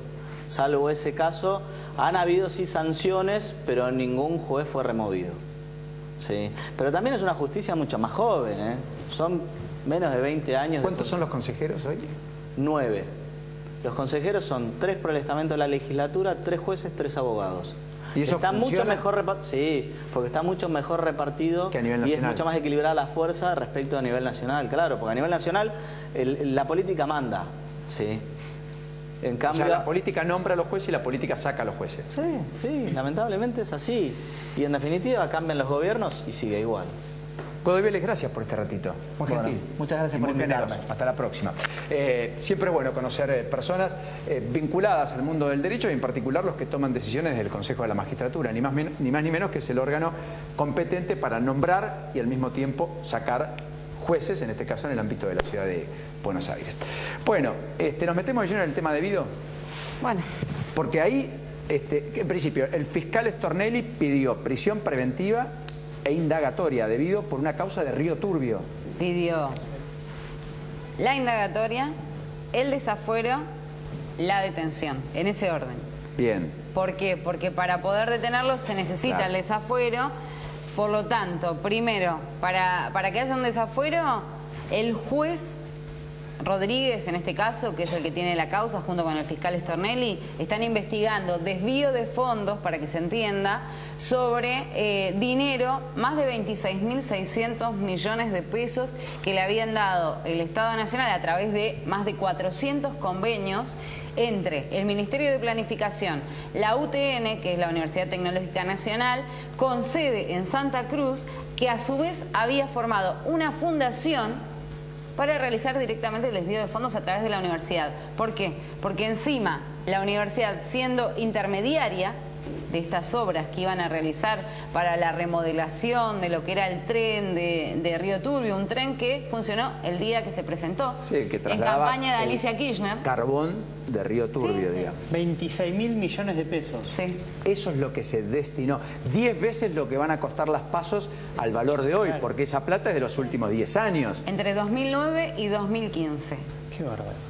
S12: Salvo ese caso, han habido sí sanciones, pero ningún juez fue removido. ¿Sí? Pero también es una justicia mucho más joven, ¿eh? Son menos de 20 años.
S7: ¿Cuántos son los consejeros hoy?
S12: 9. Los consejeros son 3 por el estamento de la legislatura, 3 jueces, 3 abogados.
S7: ¿Y eso
S12: está
S7: funciona?
S12: mucho mejor repartido, sí, porque está mucho mejor repartido
S7: que a nivel nacional.
S12: Y es mucho más equilibrada la fuerza respecto a nivel nacional, claro, porque a nivel nacional la política manda, sí. En cambio,
S7: o sea, la política nombra a los jueces y la política saca a los jueces.
S12: Sí, lamentablemente es así. Y en definitiva cambian los gobiernos y sigue igual.
S7: Godoy Vélez, gracias por este ratito. Muy gentil.
S12: Muchas gracias por invitarme.
S7: Hasta la próxima. Siempre es bueno conocer personas vinculadas al mundo del derecho y en particular los que toman decisiones del Consejo de la Magistratura, ni más ni menos que es el órgano competente para nombrar y al mismo tiempo sacar jueces, en este caso en el ámbito de la ciudad de Buenos Aires. Bueno, nos metemos de lleno en el tema debido.
S8: Bueno.
S7: Porque ahí, en principio, el fiscal Stornelli pidió prisión preventiva e indagatoria debido por una causa de Río Turbio.
S11: Pidió la indagatoria, el desafuero, la detención, en ese orden.
S7: Bien.
S11: ¿Por qué? Porque para poder detenerlo se necesita el desafuero. Por lo tanto, primero, para que haya un desafuero, el juez Rodríguez, en este caso, que es el que tiene la causa, junto con el fiscal Stornelli, están investigando desvío de fondos, para que se entienda, sobre dinero, más de 26.600 millones de pesos que le habían dado el Estado Nacional a través de más de 400 convenios entre el Ministerio de Planificación, la UTN, que es la Universidad Tecnológica Nacional, con sede en Santa Cruz, que a su vez había formado una fundación para realizar directamente el desvío de fondos a través de la universidad. ¿Por qué? Porque encima la universidad, siendo intermediaria de estas obras que iban a realizar para la remodelación de lo que era el tren de Río Turbio, un tren que funcionó el día que se presentó,
S7: que
S11: en campaña de Alicia Kirchner.
S7: Carbón de Río Turbio, digamos.
S9: 26.000 millones de pesos.
S11: Sí.
S7: Eso es lo que se destinó. 10 veces lo que van a costar las pasos al valor de hoy, porque esa plata es de los últimos 10 años.
S11: Entre 2009 y 2015.
S9: Qué bárbaro.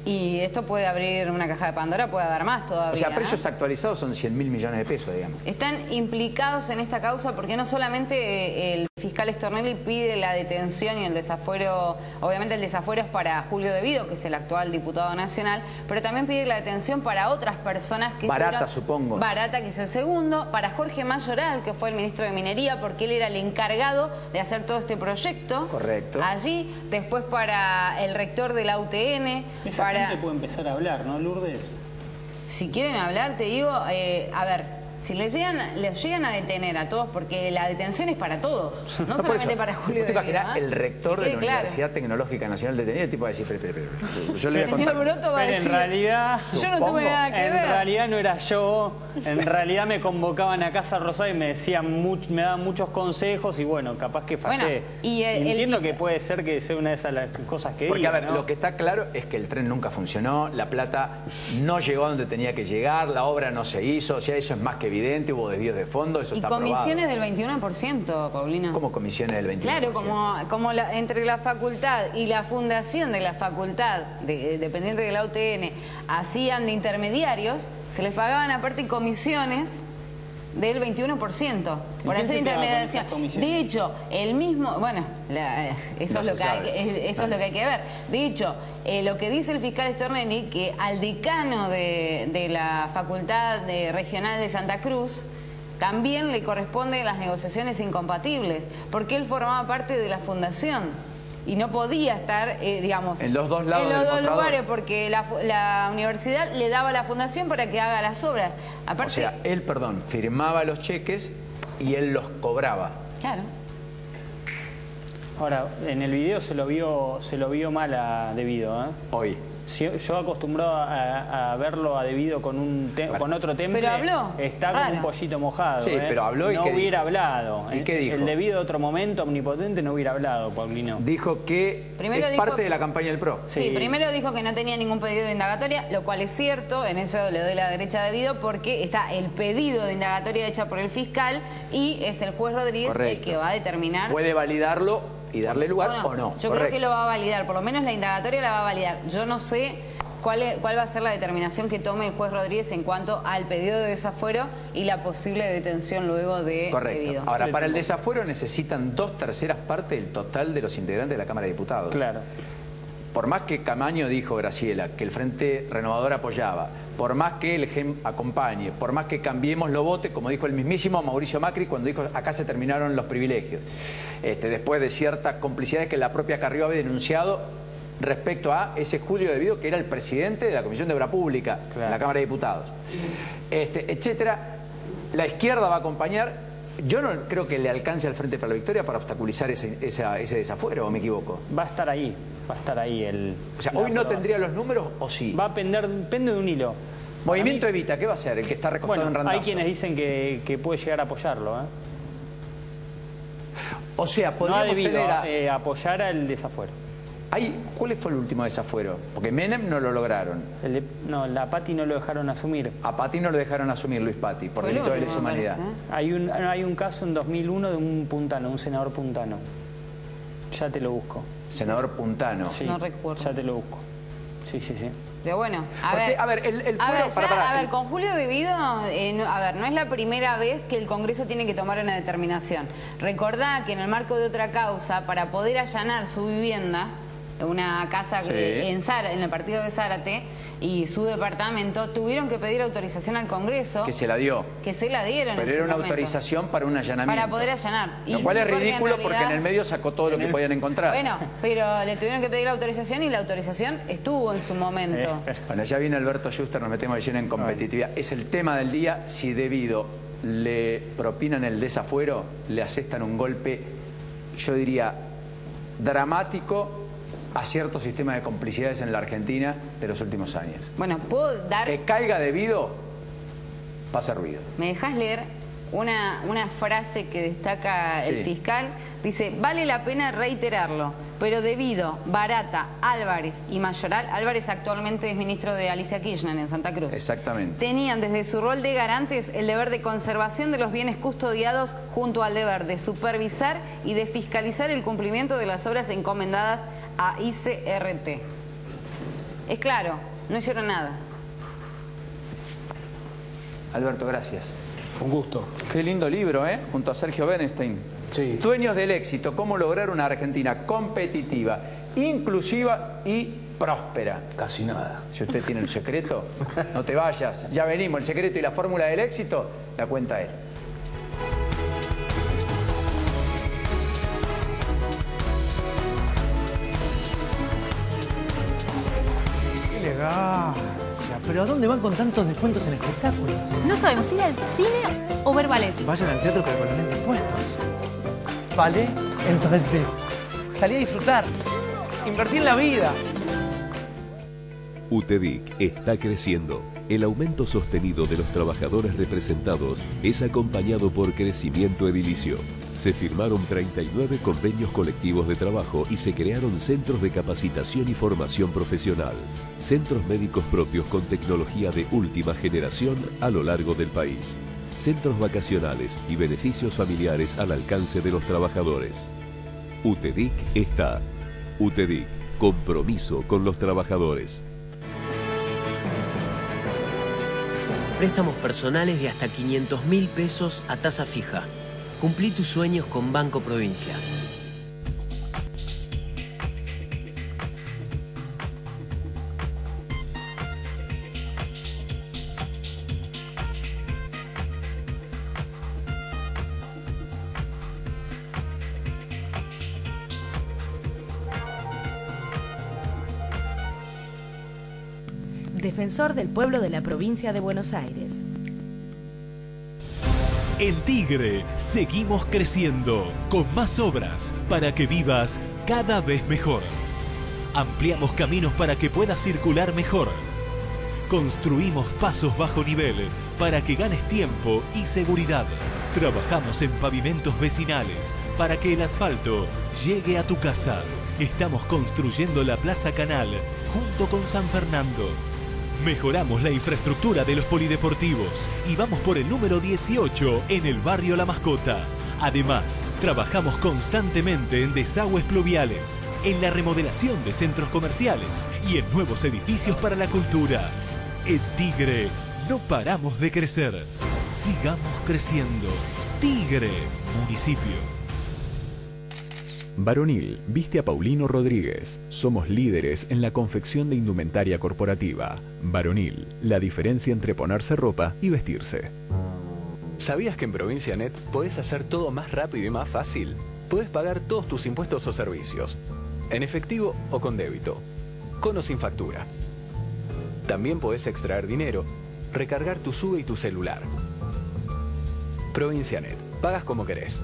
S11: Y esto puede abrir una caja de Pandora, puede haber más todavía.
S7: O sea, precios actualizados son 100.000 millones de pesos, digamos.
S11: Están implicados en esta causa porque no solamente el fiscal Stornelli pide la detención y el desafuero, obviamente el desafuero es para Julio Devido, que es el actual diputado nacional, pero también pide la detención para otras personas que...
S7: Barata, supongo.
S11: Barata, que es el segundo, para Jorge Mayoral, que fue el ministro de Minería, porque él era el encargado de hacer todo este proyecto.
S7: Correcto.
S11: Allí, después para el rector de la UTN,
S9: Esa gente puede empezar a hablar, ¿no, Lourdes?
S11: Si quieren hablar, te digo, a ver, si les llegan a detener a todos, porque la detención es para todos, no solamente para Julio
S7: ¿Te imaginas
S11: Devido,
S7: el rector de la Universidad Tecnológica Nacional detenido? El tipo va a decir, yo le voy a contar.
S11: Pero
S9: en realidad,
S11: yo no tuve nada que ver.
S9: En realidad no era yo, en realidad me convocaban a Casa Rosada y me decían me daban muchos consejos y bueno, capaz que fallé.
S11: Bueno, y
S9: entiendo que puede ser que sea una de esas las cosas que
S7: porque
S9: diga,
S7: a ver,
S9: ¿no?
S7: lo que está claro es que el tren nunca funcionó, la plata no llegó a donde tenía que llegar, la obra no se hizo, o sea, eso es más que evidente, hubo desvíos de fondos, eso
S11: y
S7: está
S11: comisiones
S7: probado.
S11: del 21%, Paulina.
S7: ¿Cómo comisiones del 21%?
S11: Claro, como entre la facultad y la fundación de la facultad, dependiente de la UTN, hacían de intermediarios, se les pagaban aparte comisiones del 21% por hacer intermediación. De hecho, el mismo, bueno, eso es lo que hay que ver. De hecho, lo que dice el fiscal Stornelli, que al decano de la Facultad Regional de Santa Cruz también le corresponden las negociaciones incompatibles, porque él formaba parte de la fundación y no podía estar, digamos,
S7: en los dos lados,
S11: en los dos lugares, porque la universidad le daba a la fundación para que haga las obras. Aparte,
S7: o sea, él, firmaba los cheques y él los cobraba.
S11: Claro.
S9: Ahora, en el video se lo vio mal a Devido, ¿eh?
S7: Hoy.
S9: Yo acostumbrado a verlo a Devido con otro temple.
S11: Pero habló.
S9: Está como un pollito mojado.
S7: Sí, pero habló y
S9: no hubiera hablado.
S7: ¿Y qué dijo?
S9: El Devido de otro momento omnipotente no hubiera hablado, Paulino.
S7: Dijo que es parte de la campaña del PRO.
S11: Sí, primero dijo que no tenía ningún pedido de indagatoria, lo cual es cierto, en eso le doy la derecha a Devido, porque está el pedido de indagatoria hecha por el fiscal y es el juez Rodríguez el que va a determinar.
S7: Puede validarlo y darle lugar o no.
S11: Yo creo que lo va a validar, por lo menos la indagatoria la va a validar. Yo no sé cuál va a ser la determinación que tome el juez Rodríguez en cuanto al pedido de desafuero y la posible detención luego de Devido.
S7: Ahora, para el desafuero necesitan 2/3 partes del total de los integrantes de la Cámara de Diputados.
S9: Claro.
S7: Por más que Camaño dijo, Graciela, que el Frente Renovador apoyaba, por más que el GEM acompañe, por más que Cambiemos lo vote, como dijo el mismísimo Mauricio Macri cuando dijo acá se terminaron los privilegios, después de ciertas complicidades que la propia Carrió había denunciado respecto a ese Julio Devido, que era el presidente de la Comisión de Obra Pública en la Cámara de Diputados, etcétera. La izquierda va a acompañar. Yo no creo que le alcance al Frente para la Victoria para obstaculizar ese desafuero, ¿o me equivoco?
S9: Va a estar ahí el...
S7: O sea, ¿hoy no tendría los números o sí?
S9: Va a depende de un hilo.
S7: Movimiento Evita, ¿qué va a hacer? El que está recostado en Randazzo.
S9: Hay quienes dicen que puede llegar a apoyarlo, ¿eh?
S7: O sea, podríamos tener
S9: apoyar al desafuero.
S7: ¿Cuál fue el último desafuero? Porque Menem no lo lograron.
S9: La Patti no lo dejaron asumir.
S7: A Patti no lo dejaron asumir, Luis Patti, por delito de lesa humanidad.
S9: Hay un caso en 2001 de un puntano, un senador puntano. Ya te lo busco.
S7: Senador puntano.
S9: Sí,
S11: no recuerdo.
S9: Ya te lo busco. Sí.
S11: Pero bueno, a ver, con Julio Devido, no es la primera vez que el Congreso tiene que tomar una determinación. Recordá que en el marco de otra causa, para poder allanar su vivienda, una casa en el partido de Zárate y su departamento, tuvieron que pedir autorización al Congreso.
S7: Que se la dio.
S11: Que se la dieron.
S7: Pero era una autorización para un allanamiento.
S11: Para poder allanar.
S7: Lo cual es ridículo porque en el medio sacó todo lo que podían encontrar.
S11: Bueno, pero le tuvieron que pedir autorización y la autorización estuvo en su momento.
S7: Bueno, ya viene Alberto Schuster, nos metemos de lleno en competitividad. Es el tema del día. Si Devido le propinan el desafuero, le asestan un golpe, yo diría, dramático a cierto sistema de complicidades en la Argentina de los últimos años.
S11: Bueno, ¿puedo dar...?
S7: Que caiga Devido, va a hacer ruido.
S11: ¿Me dejás leer una frase que destaca el fiscal? Dice, vale la pena reiterarlo, pero Devido, Barata, Álvarez y Mayoral, Álvarez actualmente es ministro de Alicia Kirchner en Santa Cruz.
S7: Exactamente.
S11: Tenían desde su rol de garantes el deber de conservación de los bienes custodiados junto al deber de supervisar y de fiscalizar el cumplimiento de las obras encomendadas a ICRT. Es claro, no hicieron nada.
S7: Alberto, gracias.
S1: Un gusto.
S7: Qué lindo libro, ¿eh? Junto a Sergio Bernstein.
S1: Sí.
S7: Dueños del éxito, cómo lograr una Argentina competitiva, inclusiva y próspera.
S1: Casi nada.
S7: Si usted tiene el secreto, no te vayas. Ya venimos, el secreto y la fórmula del éxito la cuenta él.
S13: ¿Pero a dónde van con tantos descuentos en espectáculos?
S14: No sabemos ir al cine o ver ballet.
S13: Vayan al teatro pero con los lentes puestos. Ballet en 3D. Salí a disfrutar. Invertí en la vida.
S15: UTEDIC está creciendo. El aumento sostenido de los trabajadores representados es acompañado por crecimiento edilicio. Se firmaron 39 convenios colectivos de trabajo y se crearon centros de capacitación y formación profesional. Centros médicos propios con tecnología de última generación a lo largo del país. Centros vacacionales y beneficios familiares al alcance de los trabajadores. UTEDIC está. UTEDIC, compromiso con los trabajadores.
S16: Préstamos personales de hasta 500.000 pesos a tasa fija. Cumplí tus sueños con Banco Provincia.
S17: Defensor del pueblo de la provincia de Buenos Aires.
S18: En Tigre seguimos creciendo con más obras para que vivas cada vez mejor. Ampliamos caminos para que puedas circular mejor. Construimos pasos bajo nivel para que ganes tiempo y seguridad. Trabajamos en pavimentos vecinales para que el asfalto llegue a tu casa. Estamos construyendo la Plaza Canal junto con San Fernando. Mejoramos la infraestructura de los polideportivos y vamos por el número 18 en el barrio La Mascota. Además, trabajamos constantemente en desagües pluviales, en la remodelación de centros comerciales y en nuevos edificios para la cultura. En Tigre, no paramos de crecer. Sigamos creciendo. Tigre, municipio.
S19: Varonil viste a Paulino Rodríguez. Somos líderes en la confección de indumentaria corporativa. Varonil, la diferencia entre ponerse ropa y vestirse. ¿Sabías que en ProvinciaNet podés hacer todo más rápido y más fácil? Podés pagar todos tus impuestos o servicios, en efectivo o con débito, con o sin factura. También podés extraer dinero, recargar tu SUBE y tu celular. ProvinciaNet, pagas como querés.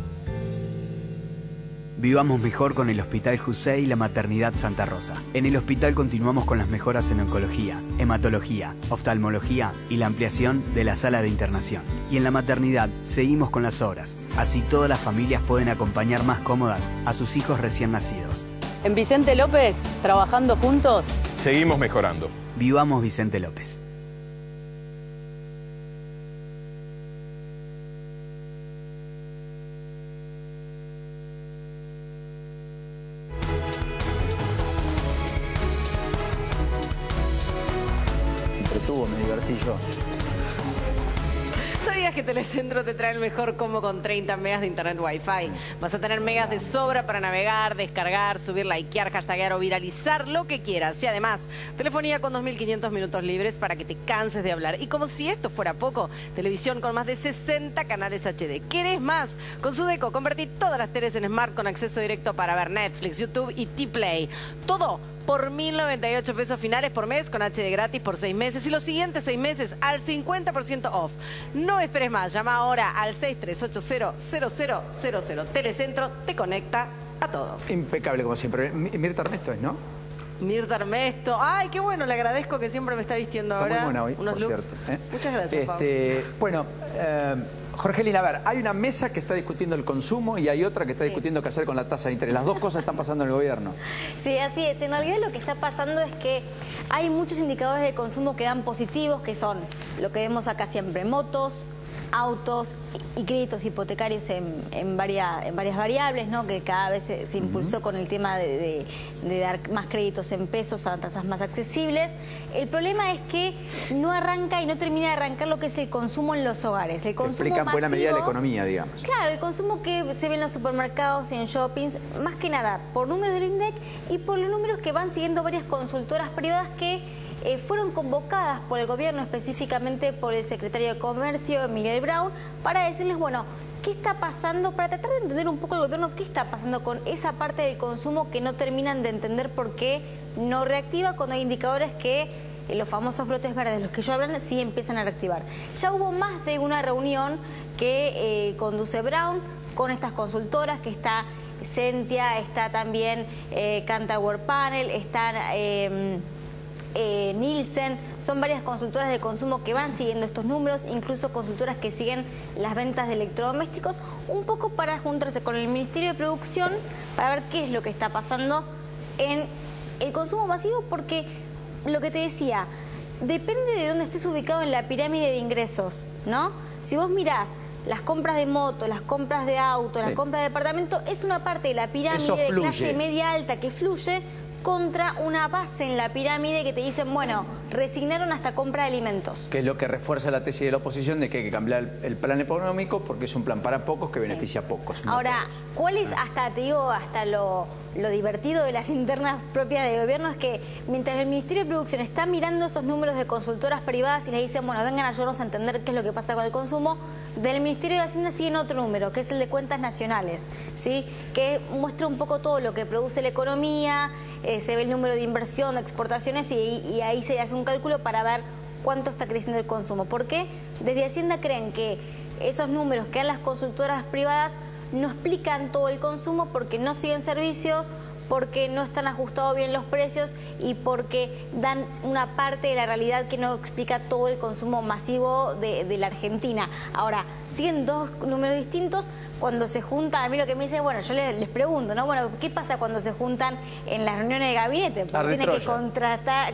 S20: Vivamos mejor con el Hospital Jusey y la Maternidad Santa Rosa. En el hospital continuamos con las mejoras en oncología, hematología, oftalmología y la ampliación de la sala de internación. Y en la maternidad seguimos con las obras. Así todas las familias pueden acompañar más cómodas a sus hijos recién nacidos.
S21: En Vicente López, trabajando juntos,
S22: seguimos mejorando.
S20: Vivamos Vicente López.
S7: Me divertí yo.
S8: ¿Sabías que Telecentro te trae el mejor combo con 30 megas de internet Wi-Fi? Vas a tener megas de sobra para navegar, descargar, subir, likear, hashtaguear o viralizar lo que quieras. Y además, telefonía con 2.500 minutos libres para que te canses de hablar. Y como si esto fuera poco, televisión con más de 60 canales HD. ¿Querés más? Con Sudeco convertí todas las teles en Smart con acceso directo para ver Netflix, YouTube y T-Play. Todo por 1.098 pesos finales por mes con HD gratis por 6 meses y los siguientes 6 meses al 50% off. No esperes más, llama ahora al 6380-0000. Telecentro te conecta a todo.
S7: Impecable como siempre. Mirta Ernesto es, ¿no?
S8: Mirta Ernesto. Ay, qué bueno, le agradezco que siempre me está vistiendo
S7: está
S8: ahora.
S7: Muy buena hoy,
S8: unos
S7: por
S8: looks.
S7: cierto.
S8: Muchas gracias, Pau.
S7: Bueno, Jorgelina, a ver, hay una mesa que está discutiendo el consumo y hay otra que está discutiendo qué hacer con la tasa de interés. Las dos cosas están pasando en el gobierno.
S10: Sí, así es. En realidad lo que está pasando es que hay muchos indicadores de consumo que dan positivos, que son lo que vemos acá siempre, motos, autos y créditos hipotecarios en varias variables, ¿no? Que cada vez se impulsó con el tema de dar más créditos en pesos a tasas más accesibles. El problema es que no arranca y no termina de arrancar lo que es el consumo en los hogares. El consumo
S7: explica en buena
S10: masivo,
S7: medida la economía, digamos.
S10: Claro, el consumo que se ve en los supermercados y en shoppings, más que nada por números del INDEC y por los números que van siguiendo varias consultoras privadas que fueron convocadas por el gobierno, específicamente por el secretario de Comercio, Miguel Brown, para decirles, bueno, ¿qué está pasando? Para tratar de entender un poco el gobierno, ¿qué está pasando con esa parte del consumo que no terminan de entender por qué no reactiva cuando hay indicadores que los famosos brotes verdes de los que yo hablan sí empiezan a reactivar? Ya hubo más de una reunión que conduce Brown con estas consultoras, que está Sentia, está también Kantar Worldpanel, está Nielsen. Son varias consultoras de consumo que van siguiendo estos números, incluso consultoras que siguen las ventas de electrodomésticos, un poco para juntarse con el Ministerio de Producción para ver qué es lo que está pasando en el consumo masivo, porque lo que te decía, depende de dónde estés ubicado en la pirámide de ingresos, ¿no? Si vos mirás las compras de moto, las compras de auto, las compras de departamento, es una parte de la pirámide de clase media alta que fluye, contra una base en la pirámide que te dicen, bueno, resignaron hasta compra de alimentos.
S7: Que es lo que refuerza la tesis de la oposición de que hay que cambiar el plan económico porque es un plan para pocos que beneficia a pocos.
S10: Ahora, ¿cuál es hasta, te digo, hasta lo divertido de las internas propias del gobierno? Es que mientras el Ministerio de Producción está mirando esos números de consultoras privadas y les dicen, bueno, vengan a ayudarnos a entender qué es lo que pasa con el consumo, del Ministerio de Hacienda siguen otro número, que es el de cuentas nacionales, ¿sí? Que muestra un poco todo lo que produce la economía, se ve el número de inversión, de exportaciones y ahí se hace un cálculo para ver cuánto está creciendo el consumo. ¿Por qué? Desde Hacienda creen que esos números que dan las consultoras privadas no explican todo el consumo porque no siguen servicios, porque no están ajustados bien los precios y porque dan una parte de la realidad que no explica todo el consumo masivo de la Argentina. Ahora, siguen dos números distintos. Cuando se juntan, a mí lo que me dice, bueno, yo les pregunto, ¿no? Bueno, ¿qué pasa cuando se juntan en las reuniones de gabinete? Porque tiene que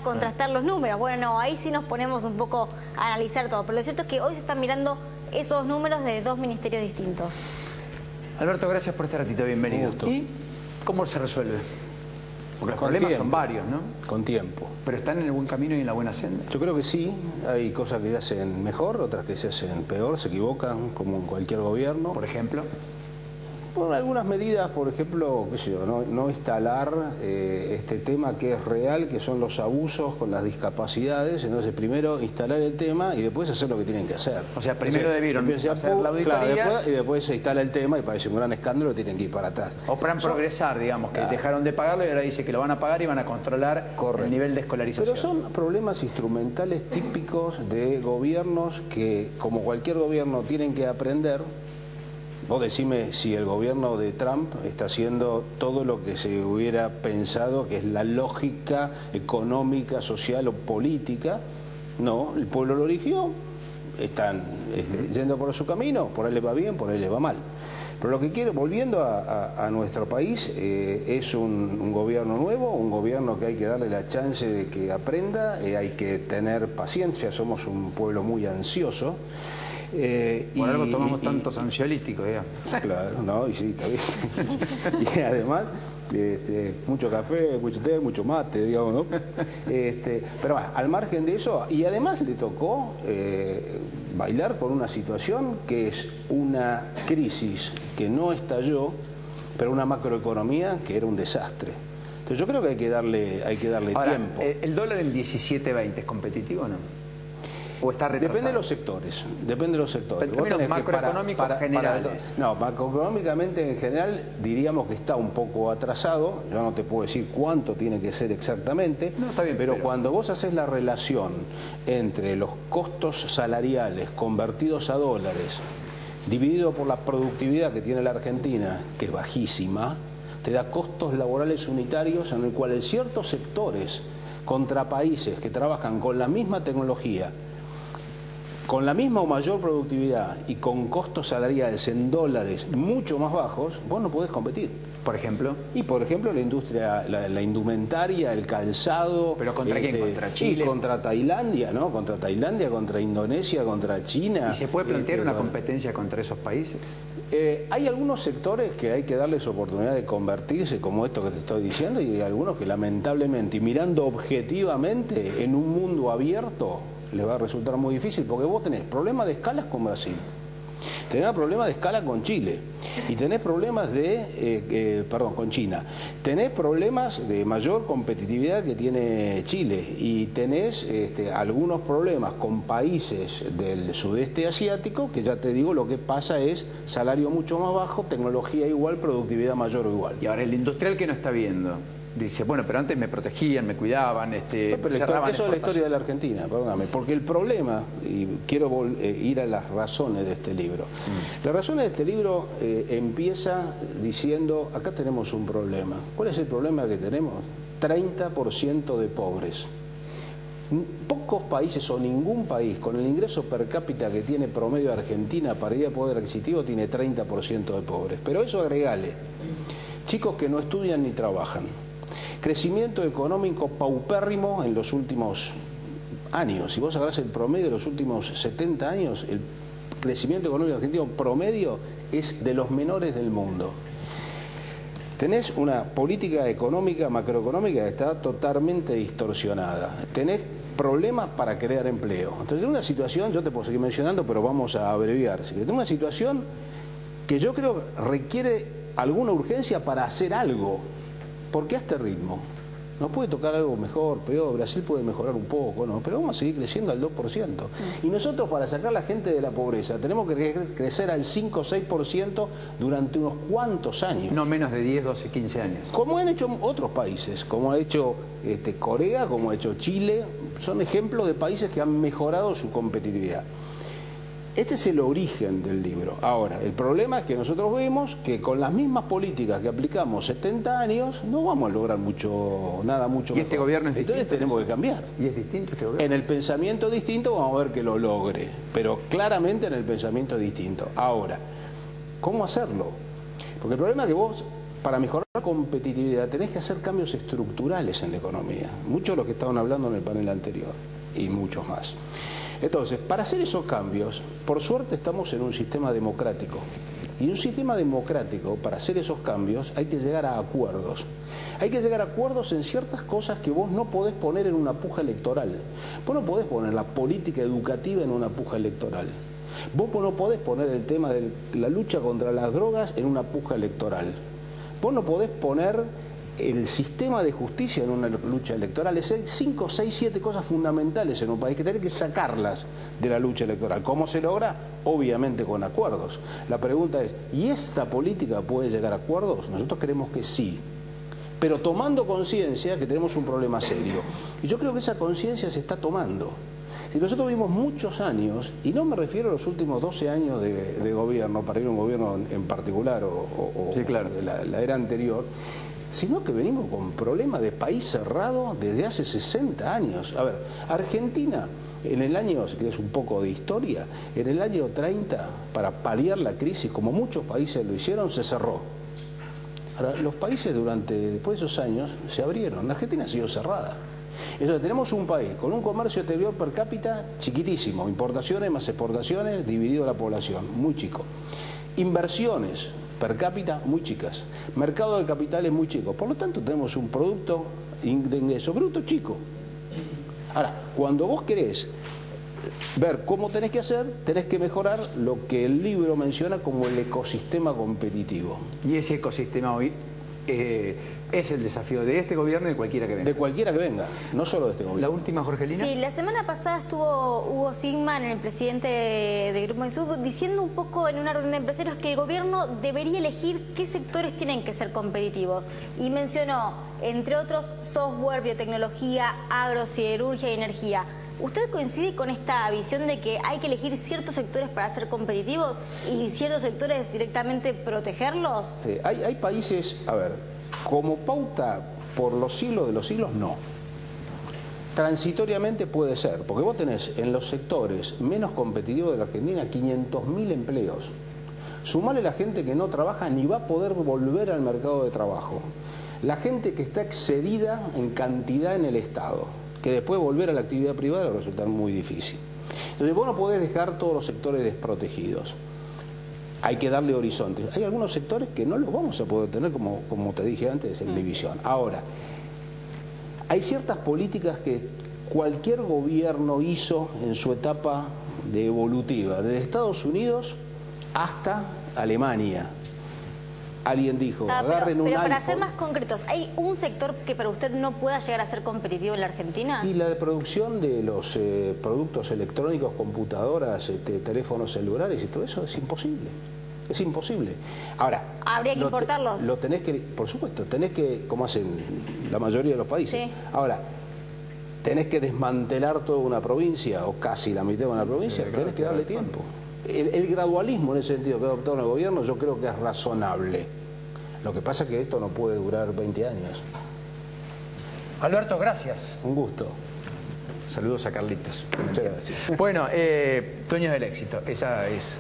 S10: contrastar los números. Bueno, no, ahí sí nos ponemos un poco a analizar todo. Pero lo cierto es que hoy se están mirando esos números de dos ministerios distintos.
S7: Alberto, gracias por este ratito, bienvenido. ¿Y cómo se resuelve? Porque los problemas son varios, ¿no?
S2: Con tiempo.
S7: ¿Pero están en el buen camino y en la buena senda?
S2: Yo creo que sí. Hay cosas que se hacen mejor, otras que se hacen peor, se equivocan, como en cualquier gobierno.
S7: ¿Por ejemplo?
S2: Por algunas medidas, por ejemplo, qué sé yo, no instalar este tema que es real, que son los abusos con las discapacidades. Entonces, primero instalar el tema y después hacer lo que tienen que hacer.
S7: O sea, primero debieron hacer la auditoría.
S2: Claro, y después se instala el tema y parece un gran escándalo, tienen que ir para atrás.
S7: O plan progresar, digamos, que dejaron de pagarlo y ahora dice que lo van a pagar y van a controlar el nivel de escolarización.
S2: Pero son problemas instrumentales típicos de gobiernos que, como cualquier gobierno, tienen que aprender. Vos decime si el gobierno de Trump está haciendo todo lo que se hubiera pensado que es la lógica económica, social o política. No, el pueblo lo eligió, están yendo por su camino, por ahí les va bien, por ahí les va mal. Pero lo que quiero, volviendo a nuestro país, es un gobierno nuevo, un gobierno que hay que darle la chance de que aprenda, hay que tener paciencia, somos un pueblo muy ansioso.
S7: Por algo tomamos tantos ansiolíticos, digamos.
S2: Claro, no, y sí, está bien. Y además, mucho café, mucho té, mucho mate, digamos, ¿no? Pero bueno, al margen de eso, y además le tocó bailar por una situación que es una crisis que no estalló, pero una macroeconomía que era un desastre. Entonces yo creo que hay que darle
S7: Ahora,
S2: tiempo.
S7: ¿El dólar en 17.20 es competitivo o no? ¿O está retrasado?
S2: Depende de los sectores, depende de los sectores.
S7: En términos macroeconómicos generales.
S2: No, macroeconómicamente en general diríamos que está un poco atrasado. Yo no te puedo decir cuánto tiene que ser exactamente,
S7: no, está bien,
S2: pero cuando vos haces la relación entre los costos salariales convertidos a dólares dividido por la productividad que tiene la Argentina, que es bajísima, te da costos laborales unitarios en el cual ciertos sectores contra países que trabajan con la misma tecnología, con la misma o mayor productividad y con costos salariales en dólares mucho más bajos, vos no podés competir.
S7: ¿Por ejemplo?
S2: Y por ejemplo la industria, la indumentaria, el calzado.
S7: ¿Pero contra quién? ¿Contra Chile?
S2: Y contra Tailandia, ¿no? Contra Tailandia, contra Indonesia, contra China.
S7: ¿Y se puede plantear una competencia contra esos países?
S2: Hay algunos sectores que hay que darles oportunidad de convertirse, como esto que te estoy diciendo, y hay algunos que lamentablemente, y mirando objetivamente en un mundo abierto, les va a resultar muy difícil, porque vos tenés problemas de escalas con Brasil, tenés problemas de escala con Chile, y tenés problemas con China, tenés problemas de mayor competitividad que tiene Chile, y tenés algunos problemas con países del sudeste asiático, que ya te digo, lo que pasa es salario mucho más bajo, tecnología igual, productividad mayor o igual.
S7: Y ahora el industrial que no está viendo, dice, bueno, pero antes me protegían, me cuidaban, cerraban.
S2: Eso es la historia de la Argentina, perdóname, porque el problema, y quiero ir a las razones de este libro. Las razones de este libro empieza diciendo, acá tenemos un problema. ¿Cuál es el problema que tenemos? 30% de pobres. Pocos países o ningún país con el ingreso per cápita que tiene promedio Argentina, paridad de poder adquisitivo, tiene 30% de pobres. Pero eso agregale, chicos que no estudian ni trabajan. Crecimiento económico paupérrimo en los últimos años. Si vos agarrás el promedio de los últimos 70 años, el crecimiento económico argentino promedio es de los menores del mundo. Tenés una política económica, macroeconómica que está totalmente distorsionada. Tenés problemas para crear empleo. Entonces, en una situación, yo te puedo seguir mencionando, pero vamos a abreviar. En una situación que yo creo requiere alguna urgencia para hacer algo. ¿Por qué a este ritmo? Nos puede tocar algo mejor, peor, Brasil puede mejorar un poco, ¿no? Pero vamos a seguir creciendo al 2%. Y nosotros, para sacar a la gente de la pobreza, tenemos que crecer al 5 o 6% durante unos cuantos años.
S7: No menos de 10, 12, 15 años.
S2: Como han hecho otros países, como ha hecho Corea, como ha hecho Chile, son ejemplos de países que han mejorado su competitividad. Este es el origen del libro. Ahora, el problema es que nosotros vemos que con las mismas políticas que aplicamos 70 años, no vamos a lograr nada mucho
S7: mejor. ¿Y este gobierno es distinto?
S2: Entonces tenemos que cambiar.
S7: ¿Y es distinto este gobierno?
S2: En el pensamiento distinto vamos a ver que lo logre, pero claramente en el pensamiento distinto. Ahora, ¿cómo hacerlo? Porque el problema es que vos, para mejorar la competitividad, tenés que hacer cambios estructurales en la economía. Muchos de los que estaban hablando en el panel anterior, y muchos más. Entonces, para hacer esos cambios, por suerte estamos en un sistema democrático. Y en un sistema democrático, para hacer esos cambios, hay que llegar a acuerdos. Hay que llegar a acuerdos en ciertas cosas que vos no podés poner en una puja electoral. Vos no podés poner la política educativa en una puja electoral. Vos no podés poner el tema de la lucha contra las drogas en una puja electoral. Vos no podés poner el sistema de justicia en una lucha electoral. Es 5, 6, 7 cosas fundamentales en un país que tenés que sacarlas de la lucha electoral. ¿Cómo se logra? Obviamente con acuerdos. La pregunta es, ¿y esta política puede llegar a acuerdos? Nosotros creemos que sí, pero tomando conciencia que tenemos un problema serio. Y yo creo que esa conciencia se está tomando. Si nosotros vimos muchos años, y no me refiero a los últimos 12 años de gobierno, para ir a un gobierno en particular o sí, claro, de la era anterior, sino que venimos con problemas de país cerrado desde hace 60 años. A ver, Argentina, en el año, si querés un poco de historia, en el año 30, para paliar la crisis, como muchos países lo hicieron, se cerró. Ahora, los países después de esos años se abrieron. Argentina ha sido cerrada. Entonces tenemos un país con un comercio exterior per cápita chiquitísimo, importaciones más exportaciones dividido la población, muy chico. Inversiones per cápita muy chicas, mercado de capitales muy chico, por lo tanto tenemos un producto de ingreso bruto chico. Ahora, cuando vos querés ver cómo tenés que hacer, tenés que mejorar lo que el libro menciona como el ecosistema competitivo.
S7: Y ese ecosistema hoy es el desafío de este gobierno y de cualquiera que venga.
S2: De cualquiera que venga, no solo de este gobierno.
S7: La última, Jorgelina.
S10: Sí, la semana pasada estuvo Hugo Sigman, el presidente de Grupo Insub, diciendo un poco en una reunión de empresarios que el gobierno debería elegir qué sectores tienen que ser competitivos. Y mencionó, entre otros, software, biotecnología, agrosiderurgia y energía. ¿Usted coincide con esta visión de que hay que elegir ciertos sectores para ser competitivos y ciertos sectores directamente protegerlos?
S2: Sí, hay países, a ver, como pauta por los siglos de los siglos, no. Transitoriamente puede ser, porque vos tenés en los sectores menos competitivos de la Argentina 500.000 empleos. Sumale la gente que no trabaja ni va a poder volver al mercado de trabajo. La gente que está excedida en cantidad en el Estado, que después volver a la actividad privada va a resultar muy difícil. Entonces vos no podés dejar todos los sectores desprotegidos. Hay que darle horizontes. Hay algunos sectores que no los vamos a poder tener, como te dije antes, en mi visión. Ahora, hay ciertas políticas que cualquier gobierno hizo en su etapa de evolutiva, desde Estados Unidos hasta Alemania. Alguien dijo, agarren un iPhone.
S10: Pero para ser más concretos, ¿hay un sector que para usted no pueda llegar a ser competitivo en la Argentina?
S2: Y la de producción de los productos electrónicos, computadoras, teléfonos celulares y todo eso es imposible. Es imposible. Ahora,
S10: ¿habría que importarlos?
S2: Lo tenés que, por supuesto, tenés que, como hacen la mayoría de los países. Sí. Ahora, tenés que desmantelar toda una provincia, o casi la mitad de una provincia, sí, claro, tenés que darle tiempo. El gradualismo en ese sentido que ha adoptado el gobierno yo creo que es razonable. Lo que pasa es que esto no puede durar 20 años.
S7: Alberto, gracias.
S2: Un gusto.
S7: Saludos a Carlitos.
S2: Muchas gracias.
S7: Bueno, Dueños del Éxito, esa es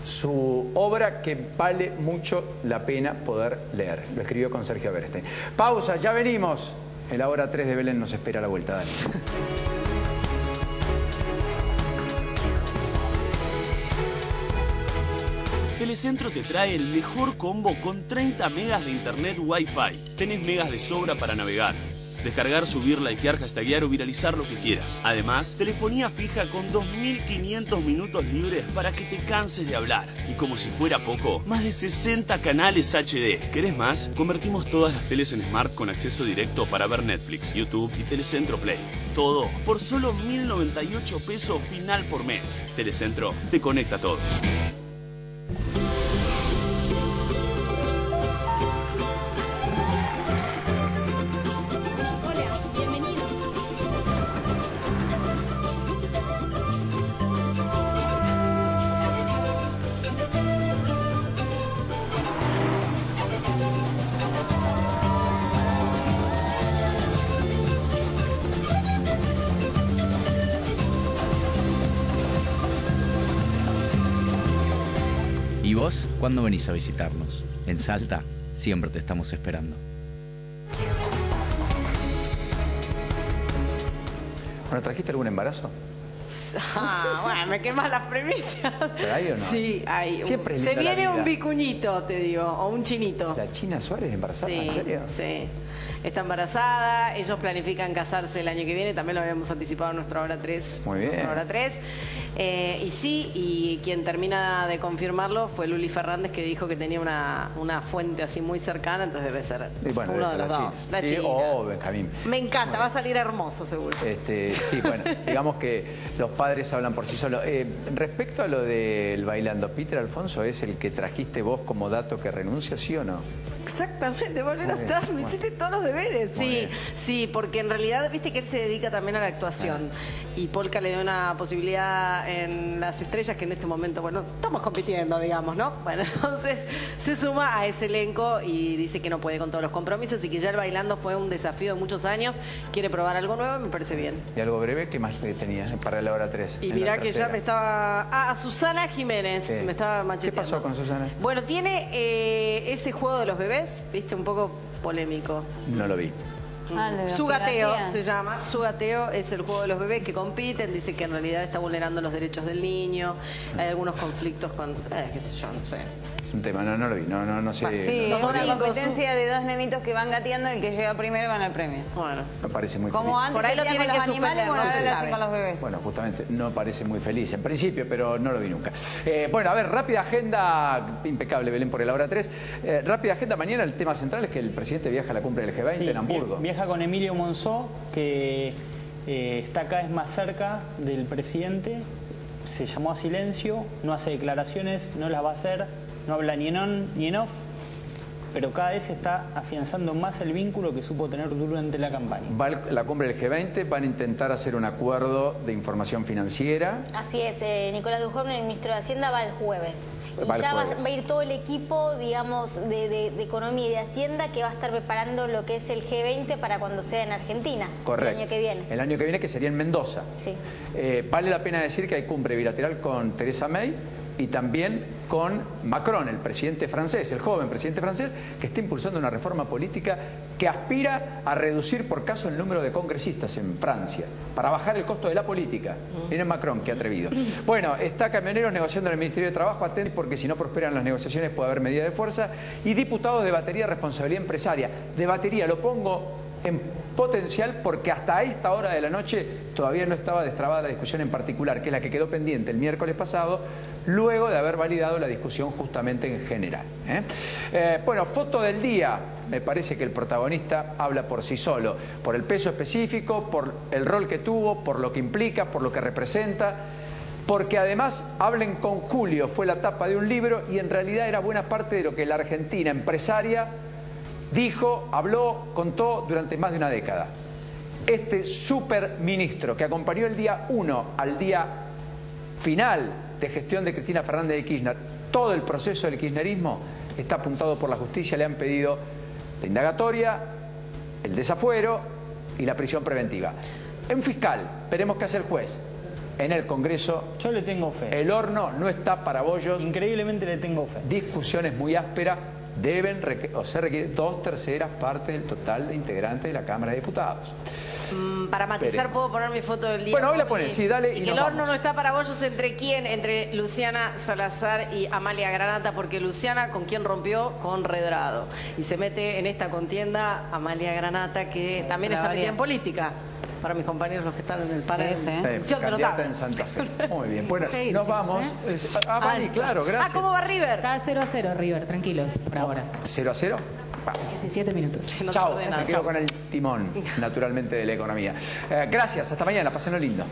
S7: su obra que vale mucho la pena poder leer. Lo escribió con Sergio Berestein. Pausa, ya venimos. En la hora 3 de Belén nos espera a la vuelta, Dani.
S18: El
S3: Telecentro te trae el mejor combo con 30 megas de internet Wi-Fi. Tenés megas de sobra para navegar, descargar, subir, likear, hashtaguear o viralizar lo que quieras. Además, telefonía fija con 2.500 minutos libres para que te canses de hablar. Y como si fuera poco, más de 60 canales HD. ¿Querés más? Convertimos todas las teles en Smart con acceso directo para ver Netflix, YouTube y Telecentro Play. Todo por solo 1.098 pesos final por mes. Telecentro te conecta todo.
S22: ¿Y vos cuándo venís a visitarnos? En Salta siempre te estamos esperando.
S7: Bueno, ¿trajiste algún embarazo?
S8: Bueno, me quemas las premisas.
S7: ¿Pero hay o no?
S8: Sí, hay.
S7: Siempre es
S8: Se
S7: linda la
S8: viene
S7: vida.
S8: un vicuñito, te digo, o un chinito.
S7: ¿La China Suárez embarazada?
S8: Sí,
S7: ¿En serio?
S8: sí. Está embarazada, ellos planifican casarse el año que viene, también lo habíamos anticipado en nuestra hora 3.
S7: Muy bien.
S8: Nuestra hora 3. Y sí, y quien termina de confirmarlo fue Luli Fernández, que dijo que tenía una fuente así muy cercana, entonces debe ser
S7: Y bueno,
S8: uno
S7: debe
S8: de
S7: ser
S8: los
S7: la
S8: dos.
S7: China.
S8: La
S7: Sí,
S8: China.
S7: oh, Benjamín.
S8: Me encanta, va a salir hermoso seguro.
S7: Sí, bueno, digamos que los padres hablan por sí solos. Respecto a lo del bailando, ¿Peter Alfonso es el que trajiste vos como dato que renuncia, sí o no?
S8: Exactamente, volver a
S7: Muy
S8: estar,
S7: bien,
S8: me
S7: bueno.
S8: hiciste todos los deberes.
S7: Muy
S8: Sí,
S7: bien.
S8: sí, porque en realidad, viste que él se dedica también a la actuación. Y Polka le dio una posibilidad en Las Estrellas, que en este momento, bueno, estamos compitiendo, digamos, ¿no? Bueno, entonces se suma a ese elenco y dice que no puede con todos los compromisos y que ya el bailando fue un desafío de muchos años. Quiere probar algo nuevo y me parece bien.
S7: Y algo breve, ¿qué más le tenías para la hora 3?
S8: Y mirá que ya me estaba... Ah, Susana Jiménez,
S7: Sí.
S8: me estaba macheteando.
S7: ¿Qué pasó con Susana?
S8: Bueno, tiene ese juego de los bebés, viste, un poco polémico.
S7: No lo vi.
S8: Su gateo
S11: piratería.
S8: se llama. Su gateo es el juego de los bebés que compiten. Dice que en realidad está vulnerando los derechos del niño. Hay algunos conflictos con, qué sé yo, no sé.
S7: Es un tema, no lo vi, no sé.
S11: Sí,
S7: no,
S11: es una competencia de dos nenitos que van gateando, el que llega primero gana el premio.
S8: Bueno.
S7: me parece muy
S11: Como
S7: feliz.
S11: antes
S8: Por ahí lo
S11: se hacía con
S8: tienen
S11: los
S8: que
S11: animales,
S8: suspender,
S11: bueno,
S8: no
S11: ahora
S8: se
S11: lo
S8: sabe.
S11: hacen con los bebés.
S7: Bueno, justamente, no parece muy feliz en principio, pero no lo vi nunca. Bueno, a ver, rápida agenda, impecable Belén por la hora 3. Rápida agenda, mañana el tema central es que el presidente viaja a la cumbre del G20
S9: Sí,
S7: en Hamburgo.
S9: Viaja con Emilio Monzó, que está cada vez más cerca del presidente. Se llamó a silencio, no hace declaraciones, no las va a hacer, no habla ni en on ni en off, pero cada vez se está afianzando más el vínculo que supo tener durante la campaña.
S7: Va la cumbre del G20, van a intentar hacer un acuerdo de información financiera.
S10: Así es, Nicolás Dujovne, el ministro de Hacienda, va el jueves. Y
S7: Va el
S10: ya
S7: jueves.
S10: va a ir todo el equipo, digamos, de Economía y de Hacienda que va a estar preparando lo que es el G20 para cuando sea en Argentina.
S7: Correcto.
S10: El año que viene.
S7: El año que viene, que sería en Mendoza.
S10: Sí.
S7: Vale la pena decir que hay cumbre bilateral con Theresa May y también con Macron, el presidente francés, el joven presidente francés, que está impulsando una reforma política que aspira a reducir por caso el número de congresistas en Francia, para bajar el costo de la política. Miren Macron, qué atrevido. Bueno, está Camioneros negociando en el Ministerio de Trabajo, atentos porque si no prosperan las negociaciones puede haber medida de fuerza, y diputados debatería responsabilidad empresaria. Debatería, lo pongo en potencial porque hasta esta hora de la noche todavía no estaba destrabada la discusión en particular, que es la que quedó pendiente el miércoles pasado, luego de haber validado la discusión justamente en general. Bueno, foto del día. Me parece que el protagonista habla por sí solo, por el peso específico, por el rol que tuvo, por lo que implica, por lo que representa, porque además Hablen con Julio fue la tapa de un libro y en realidad era buena parte de lo que la Argentina empresaria dijo, habló, contó durante más de una década. Este superministro que acompañó el día 1 al día final de gestión de Cristina Fernández de Kirchner, todo el proceso del kirchnerismo está apuntado por la justicia, le han pedido la indagatoria, el desafuero y la prisión preventiva. En fiscal, veremos qué hace el juez. En el Congreso,
S9: yo le tengo fe.
S7: El horno no está para bollos.
S9: Increíblemente le tengo fe.
S7: Discusiones muy ásperas. Deben o se requiere 2/3 partes del total de integrantes de la Cámara de Diputados.
S8: Para matizar, ¿puedo poner mi foto del día?
S7: Bueno, hoy la pones, sí, dale.
S8: Y el horno no está para bollos, ¿entre quién? Entre Luciana Salazar y Amalia Granata, porque Luciana, ¿con quién rompió? Con Redrado. Y se mete en esta contienda Amalia Granata, que también está metida en política. Para mis compañeros, los que están en el panel.
S7: Candidata en Santa Fe. Muy bien. Bueno, nos vamos. Vale, claro, gracias.
S8: ¿Cómo va River?
S4: Está 0-0 River, tranquilos, por ahora.
S7: ¿0-0?
S4: 17 minutos.
S7: Chao, me quedo con el timón, naturalmente, de la economía. Gracias, hasta mañana, pásenlo lindo.